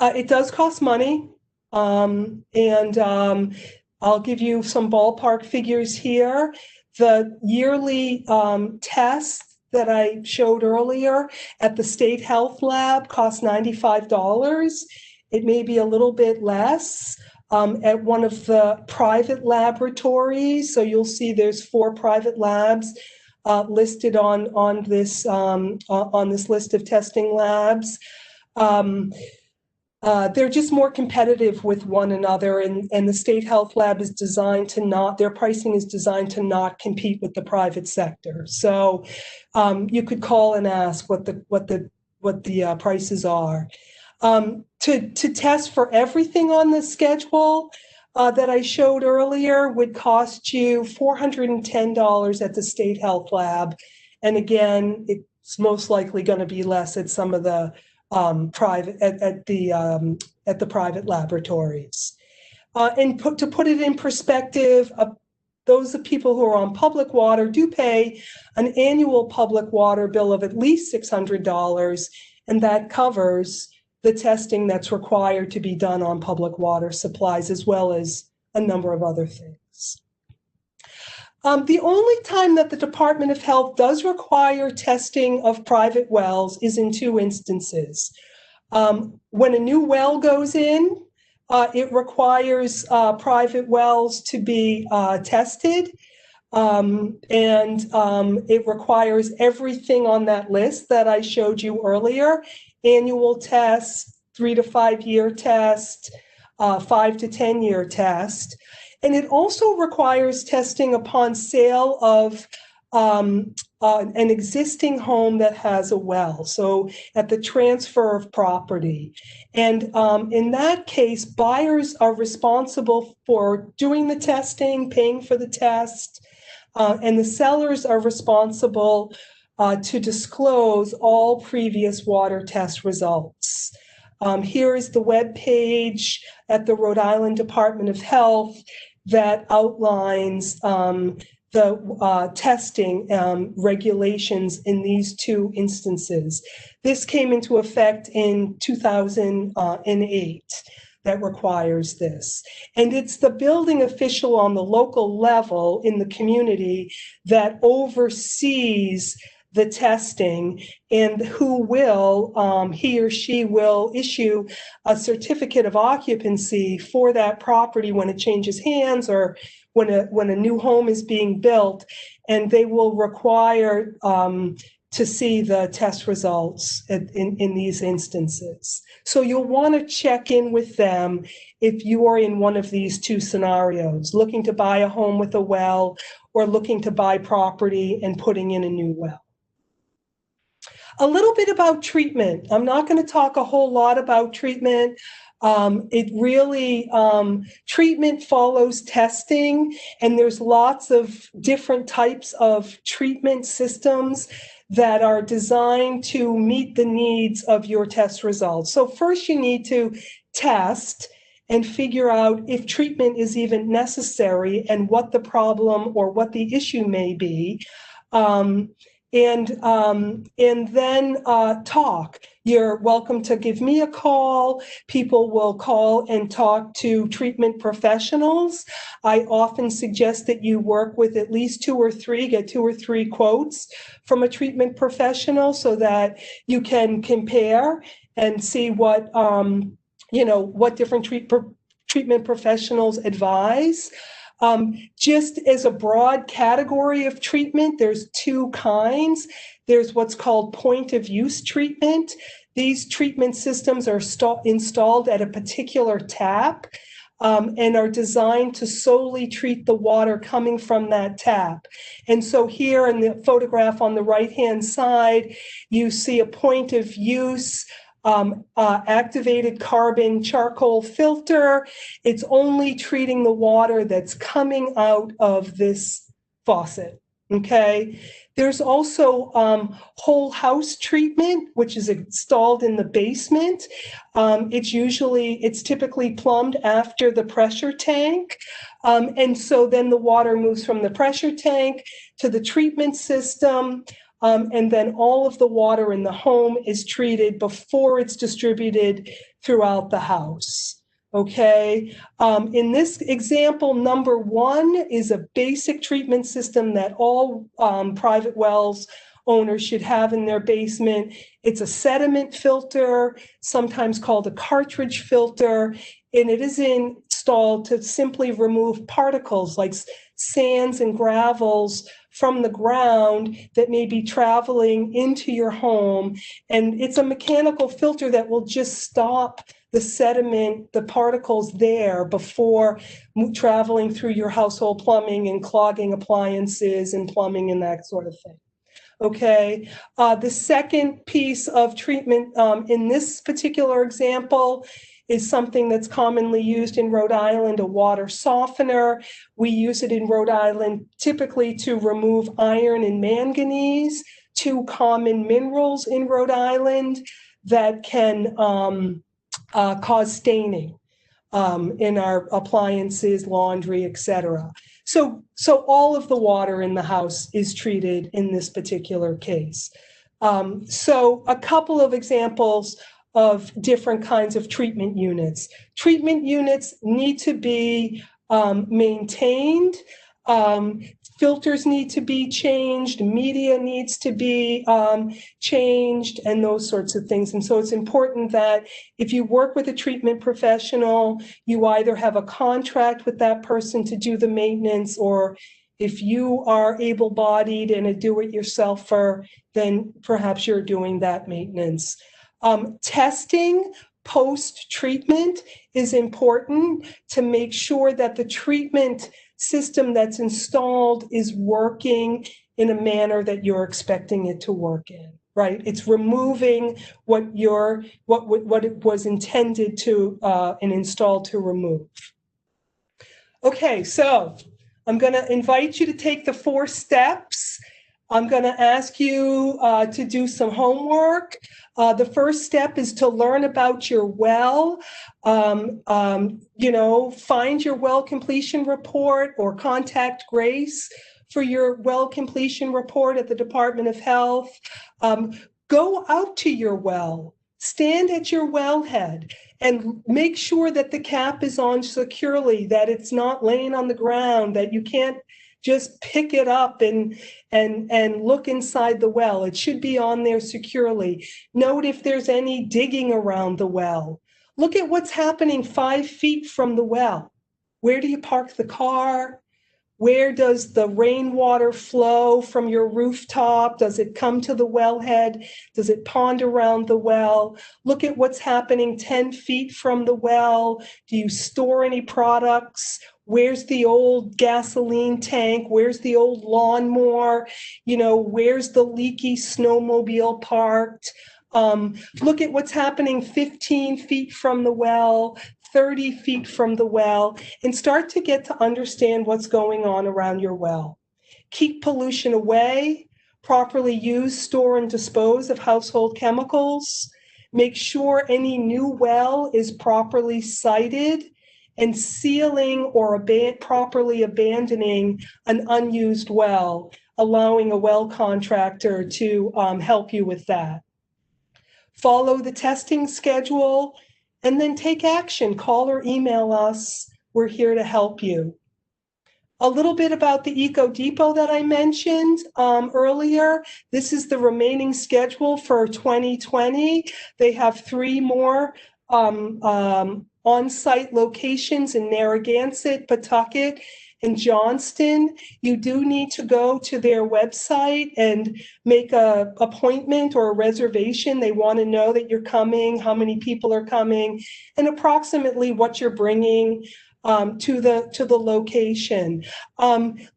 It does cost money, and I'll give you some ballpark figures here. The yearly tests that I showed earlier at the State Health Lab costs $95. It may be a little bit less at one of the private laboratories. So you'll see there's 4 private labs listed on this list of testing labs. They're just more competitive with one another, and the State Health Lab is designed to not, their pricing is designed to not compete with the private sector. So you could call and ask what the prices are. To test for everything on the schedule that I showed earlier would cost you $410 at the State Health Lab. And again, It's most likely going to be less at some of the private at the private laboratories. And to put it in perspective, those people who are on public water do pay an annual public water bill of at least $600, and that covers the testing that's required to be done on public water supplies, as well as a number of other things. The only time that the Department of Health does require testing of private wells is in two instances. When a new well goes in, it requires private wells to be tested, and it requires everything on that list that I showed you earlier: annual tests, 3 to 5 year test, 5 to 10 year test. And it also requires testing upon sale of an existing home that has a well, so at the transfer of property. And in that case, buyers are responsible for doing the testing, paying for the test, and the sellers are responsible to disclose all previous water test results. Here is the web page at the Rhode Island Department of Health that outlines the testing regulations in these two instances. This came into effect in 2008 that requires this. And it's the building official on the local level in the community that oversees the testing, and who will, he or she will issue a certificate of occupancy for that property when it changes hands or when a new home is being built, and they will require to see the test results in these instances. So you'll want to check in with them if you are in one of these two scenarios, looking to buy a home with a well or looking to buy property and putting in a new well. A little bit about treatment. I'm not going to talk a whole lot about treatment. Treatment follows testing, and there's lots of different types of treatment systems that are designed to meet the needs of your test results. So first you need to test and figure out if treatment is even necessary and what the problem or what the issue may be. And then talk. You're welcome to give me a call. People will call and talk to treatment professionals. I often suggest that you work with at least 2 or 3, get 2 or 3 quotes from a treatment professional so that you can compare and see what, what different treatment professionals advise. Just as a broad category of treatment, there's 2 kinds. There's what's called point of use treatment. These treatment systems are installed at a particular tap and are designed to solely treat the water coming from that tap. And so here in the photograph on the right-hand side, you see a point of use activated carbon charcoal filter. It's only treating the water that's coming out of this faucet, okay? There's also whole house treatment, which is installed in the basement. It's typically plumbed after the pressure tank. And so then the water moves from the pressure tank to the treatment system. And then all of the water in the home is treated before it's distributed throughout the house, okay? In this example, number 1 is a basic treatment system that all private wells owners should have in their basement. It's a sediment filter, sometimes called a cartridge filter, and it is installed to simply remove particles like sands and gravels from the ground that may be traveling into your home. And it's a mechanical filter that will just stop the sediment, the particles there before traveling through your household plumbing and clogging appliances and plumbing and that sort of thing. Okay, the second piece of treatment in this particular example is something that's commonly used in Rhode Island, a water softener. We use it in Rhode Island typically to remove iron and manganese two common minerals in Rhode Island that can cause staining in our appliances, laundry, etc. So all of the water in the house is treated in this particular case. So a couple of examples of different kinds of treatment units. Treatment units need to be maintained. Filters need to be changed, media needs to be changed, and those sorts of things. And so it's important that if you work with a treatment professional, you either have a contract with that person to do the maintenance, or if you are able-bodied and a do-it-yourselfer, then perhaps you're doing that maintenance. Testing post-treatment is important to make sure that the treatment system that's installed is working in a manner that you're expecting it to work in, right? It's removing what it was intended to and installed to remove. Okay, so I'm going to invite you to take the 4 steps. I'm going to ask you to do some homework. The first step is to learn about your well. Find your well completion report or contact Grace for your well completion report at the Department of Health. Go out to your well, stand at your wellhead, and make sure that the cap is on securely, that it's not laying on the ground, that you can't just pick it up and look inside the well. It should be on there securely. Note if there's any digging around the well. Look at what's happening 5 feet from the well. Where do you park the car? Where does the rainwater flow from your rooftop? Does it come to the wellhead? Does it pond around the well? Look at what's happening 10 feet from the well. Do you store any products? Where's the old gasoline tank? Where's the old lawnmower? Where's the leaky snowmobile parked? Look at what's happening 15 feet from the well, 30 feet from the well, and start to get to understand what's going on around your well. Keep pollution away, properly use, store, and dispose of household chemicals. Make sure any new well is properly sited, and sealing or properly abandoning an unused well, allowing a well contractor to help you with that. Follow the testing schedule, and then take action. Call or email us. We're here to help you. A little bit about the Eco Depot that I mentioned earlier. This is the remaining schedule for 2020. They have 3 more on-site locations in Narragansett, Pawtucket, and Johnston. You do need to go to their website and make an appointment or a reservation. They want to know that you're coming, how many people are coming, and approximately what you're bringing to the location.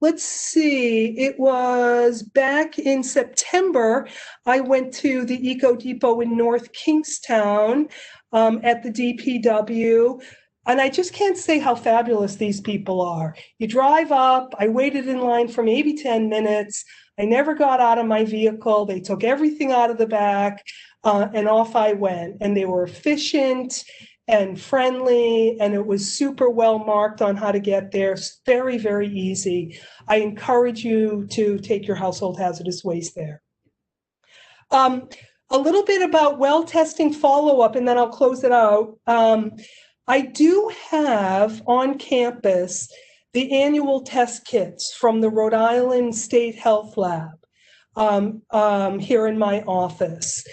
Let's see, it was back in September, I went to the Eco Depot in North Kingstown at the DPW. And I just can't say how fabulous these people are. You drive up, I waited in line for maybe 10 minutes. I never got out of my vehicle. They took everything out of the back and off I went. And they were efficient and friendly, and it was super well marked on how to get there. Very, very easy. I encourage you to take your household hazardous waste there. A little bit about well testing follow-up, and then I'll close it out. I do have on campus the annual test kits from the Rhode Island State Health Lab here in my office.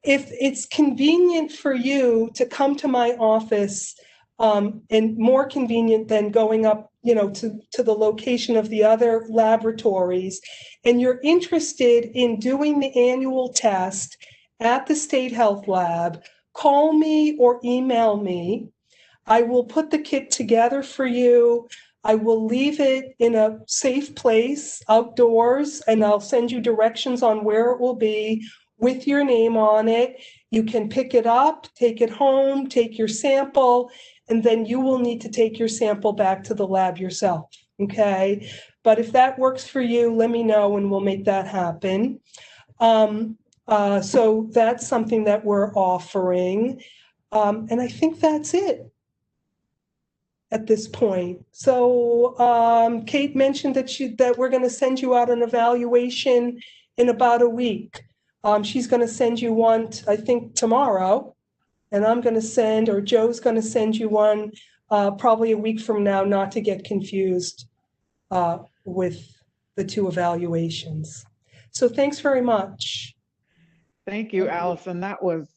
If it's convenient for you to come to my office and more convenient than going up, to the location of the other laboratories, and you're interested in doing the annual test at the State Health Lab, call me or email me. I will put the kit together for you. I will leave it in a safe place outdoors, and I'll send you directions on where it will be with your name on it. You can pick it up, take it home, take your sample, and then you will need to take your sample back to the lab yourself, okay? But if that works for you, let me know and we'll make that happen. So that's something that we're offering. And I think that's it at this point. So Kate mentioned that we're going to send you out an evaluation in about a week. She's going to send you one, I think, tomorrow. And I'm going to send, or Joe's going to send you one probably a week from now, not to get confused with the two evaluations. So thanks very much. Thank you, Allison. That was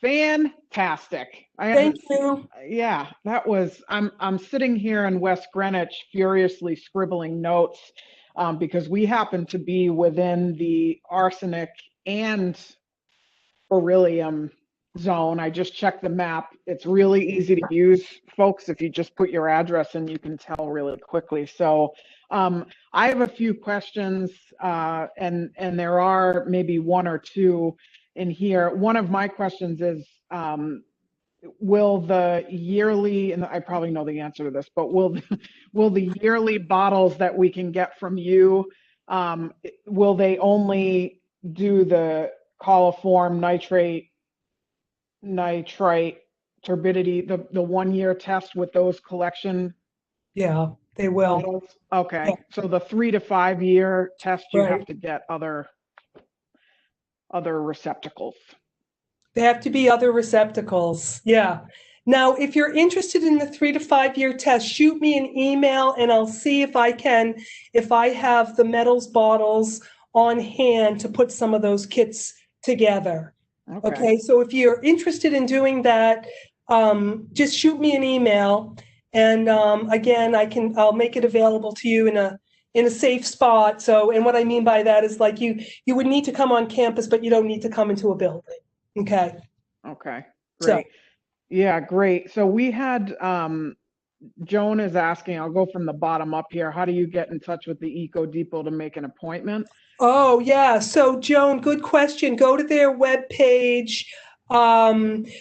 fantastic. Thank you. Yeah, that was, I'm sitting here in West Greenwich furiously scribbling notes because we happen to be within the arsenic and beryllium zone. I just checked the map. It's really easy to use, folks. If you just put your address in, you can tell really quickly. So I have a few questions, and there are maybe one or two in here. One of my questions is, will the yearly, and I probably know the answer to this, but will the yearly bottles that we can get from you, will they only do the coliform nitrite turbidity, the 1 year test with those collection Yeah, they will. bottles? Okay, Yeah. so the 3 to 5 year test, you have Right. to get other receptacles. They have to be other receptacles. Yeah. Now, if you're interested in the 3 to 5 year test, shoot me an email and I'll see if I have the metals bottles on hand to put some of those kits together. Okay. So if you're interested in doing that, just shoot me an email. And again, I'll make it available to you in a safe spot. So, and what I mean by that is like you would need to come on campus, but you don't need to come into a building. Okay. Okay, So, great. Yeah, great. So we had, Joan is asking, I'll go from the bottom up here. How do you get in touch with the Eco Depot to make an appointment? oh yeah. So Joan, good question. Go to their webpage.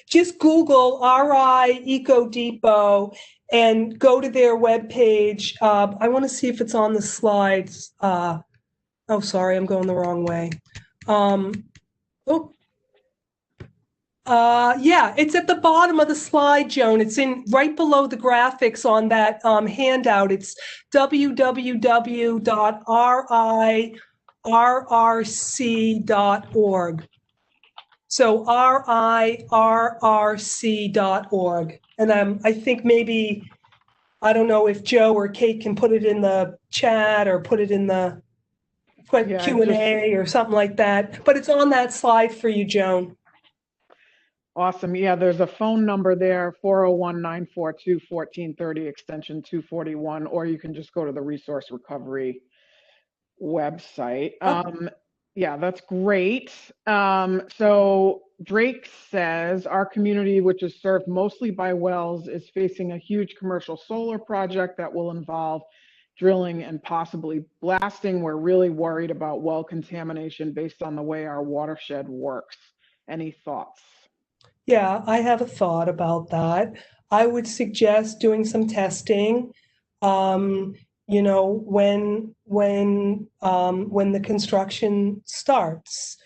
Just Google RI Eco Depot and go to their webpage. I want to see if it's on the slides. Oh, sorry, I'm going the wrong way. Oh, yeah, it's at the bottom of the slide, Joan. It's in right below the graphics on that handout. It's www.rirrc.org. So rirrc.org. And I think maybe, I don't know if Joe or Kate can put it in the chat or put it in the Q&A or something like that. But it's on that slide for you, Joan. Awesome. Yeah, there's a phone number there, 401-942-1430, extension 241, or you can just go to the Resource Recovery website. Yeah, that's great. So Drake says, our community, which is served mostly by wells, is facing a huge commercial solar project that will involve drilling and possibly blasting. We're really worried about well contamination based on the way our watershed works. Any thoughts? Yeah, I have a thought about that. I would suggest doing some testing, you know, when the construction starts.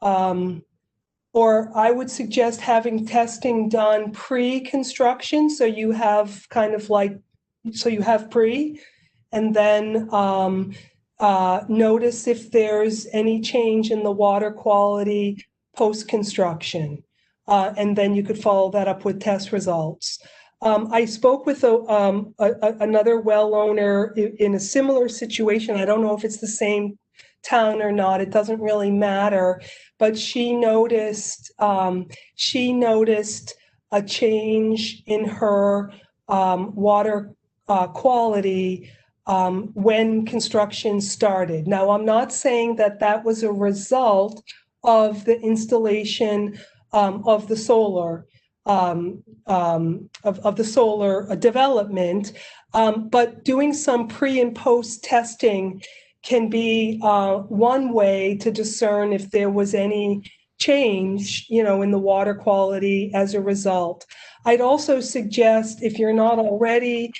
Or I would suggest having testing done pre-construction, so you have kind of like, so you have pre, and then notice if there's any change in the water quality post-construction. And then you could follow that up with test results. I spoke with another well owner in a similar situation. I don't know if it's the same town or not. It doesn't really matter. But she noticed a change in her water quality when construction started. Now, I'm not saying that that was a result of the installation of the solar development, but doing some pre and post testing can be one way to discern if there was any change, you know, in the water quality as a result. I'd also suggest, if you're not already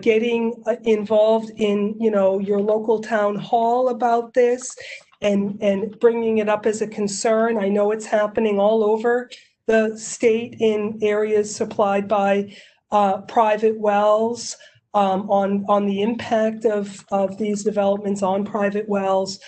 getting involved in, you know, your local town hall about this, and bringing it up as a concern. I know it's happening all over the state in areas supplied by private wells, on the impact of these developments on private wells.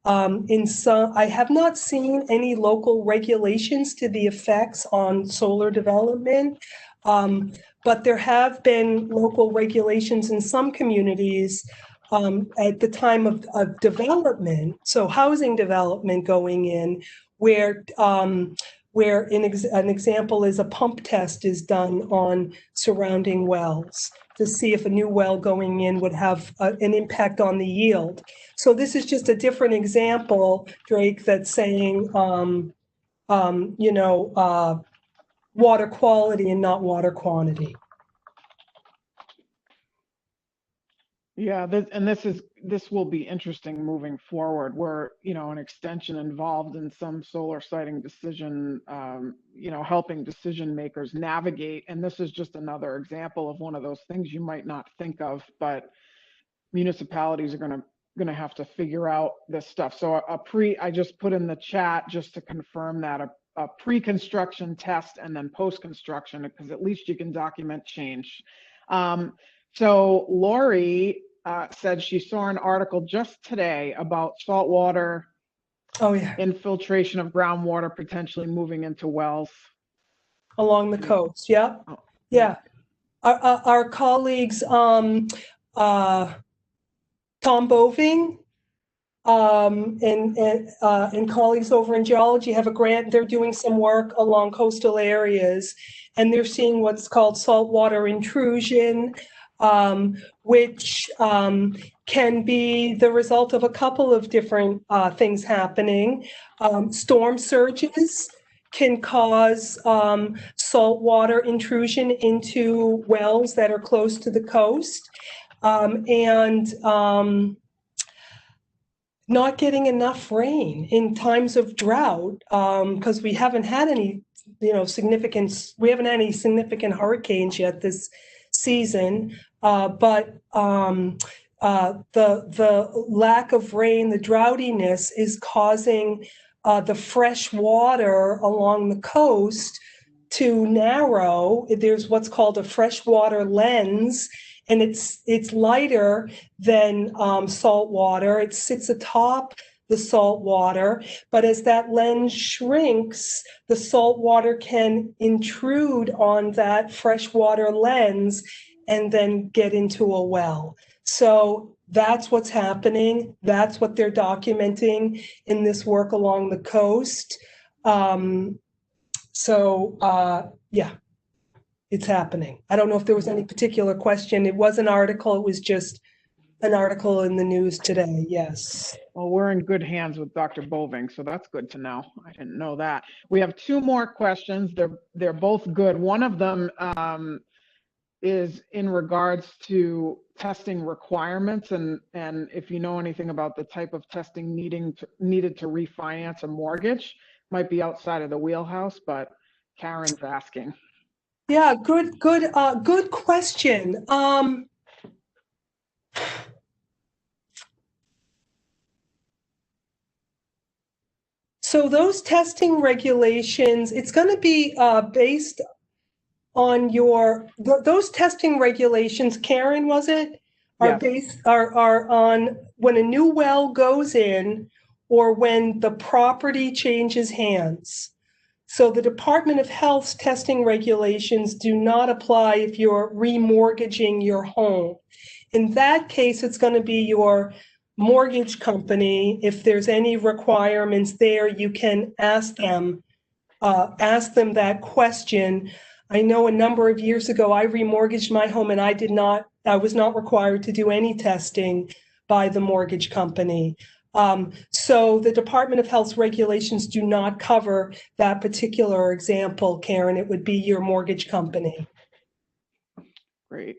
I have not seen any local regulations to the effects on solar development, but there have been local regulations in some communities at the time of development, so housing development going in, where an example is a pump test is done on surrounding wells to see if a new well going in would have an impact on the yield. So this is just a different example, Drake, that's saying, water quality and not water quantity. Yeah, this will be interesting moving forward. Where an extension involved in some solar siting decision, helping decision makers navigate. And this is just another example of one of those things you might not think of, but municipalities are going to have to figure out this stuff. So I just put in the chat just to confirm that a pre-construction test and then post-construction, because at least you can document change. So Lori said she saw an article just today about saltwater infiltration of groundwater potentially moving into wells along the coast. Yeah, yeah. Our colleagues, Tom Boving, and colleagues over in geology have a grant. They're doing some work along coastal areas, and they're seeing what's called saltwater intrusion, which can be the result of a couple of different things happening. Storm surges can cause saltwater intrusion into wells that are close to the coast, and not getting enough rain in times of drought, because we haven't had any, significant hurricanes yet this season. But the lack of rain, the droughtiness, is causing the fresh water along the coast to narrow. There's what's called a freshwater lens, and it's lighter than salt water. It sits atop the salt water, but as that lens shrinks, the salt water can intrude on that freshwater lens and then get into a well. So that's what's happening. That's what they're documenting in this work along the coast. Yeah. It's happening. I don't know if there was any particular question. It was an article. It was just an article in the news today. Yes. Well, we're in good hands with Dr. Boving, so that's good to know. I didn't know that. We have two more questions. They're both good. One of them is in regards to testing requirements, and if you know anything about the type of testing needed to refinance a mortgage. Might be outside of the wheelhouse, but Karen's asking. Yeah, good question. So those testing regulations, it's going to be based on those testing regulations, Karen, was it? Yes. Are on when a new well goes in or when the property changes hands. So the Department of Health's testing regulations do not apply if you're remortgaging your home. In that case, it's going to be your mortgage company. If there's any requirements there, you can ask them that question. I know a number of years ago, I remortgaged my home and I was not required to do any testing by the mortgage company. So the Department of Health's regulations do not cover that particular example, Karen. It would be your mortgage company. Great.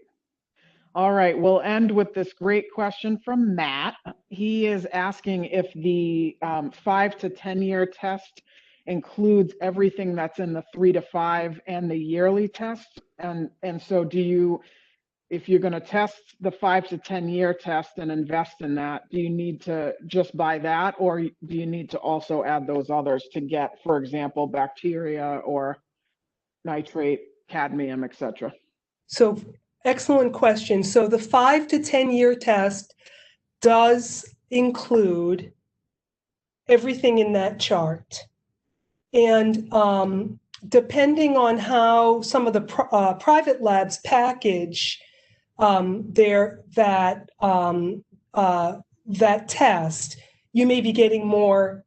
All right, we'll end with this great question from Matt. He is asking if the 5 to 10 year test includes everything that's in the 3 to 5 and the yearly test. And so if you're going to test the 5 to 10 year test and invest in that, do you need to just buy that, or do you need to also add those others to get, for example, bacteria or nitrate, cadmium, etc.? So excellent question. So the 5 to 10 year test does include everything in that chart. And depending on how some of the private labs package that test, you may be getting more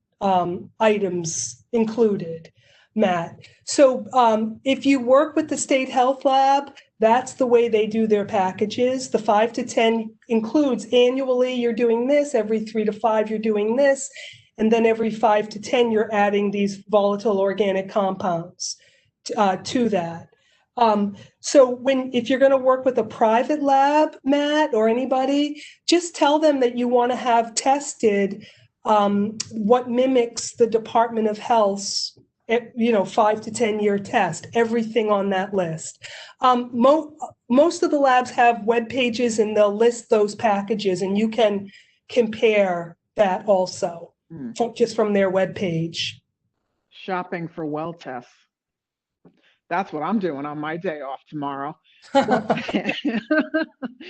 items included, Matt. So if you work with the state health lab, that's the way they do their packages. The 5 to 10 includes annually you're doing this, every 3 to 5 you're doing this, and then every 5 to 10 you're adding these volatile organic compounds to that. So if you're going to work with a private lab, Matt, or anybody, just tell them that you want to have tested what mimics the Department of Health's 5 to 10 year test, everything on that list. Most of the labs have web pages and they'll list those packages, and you can compare that also just from their web page. Shopping for well tests. That's what I'm doing on my day off tomorrow.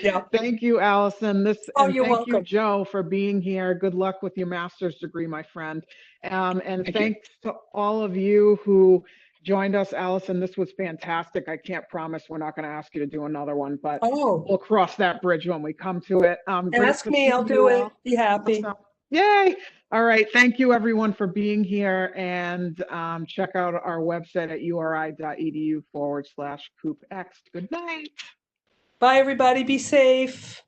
Yeah. Thank you, Allison. You're thank welcome. you, Joe, for being here. Good luck with your master's degree, my friend. And thanks to all of you who joined us. Allison, this was fantastic. I can't promise we're not going to ask you to do another one, but we'll cross that bridge when we come to it. Ask me, I'll do it. Be happy. Yay. All right. Thank you, everyone, for being here. And check out our website at uri.edu/CoopX. Good night. Bye, everybody. Be safe.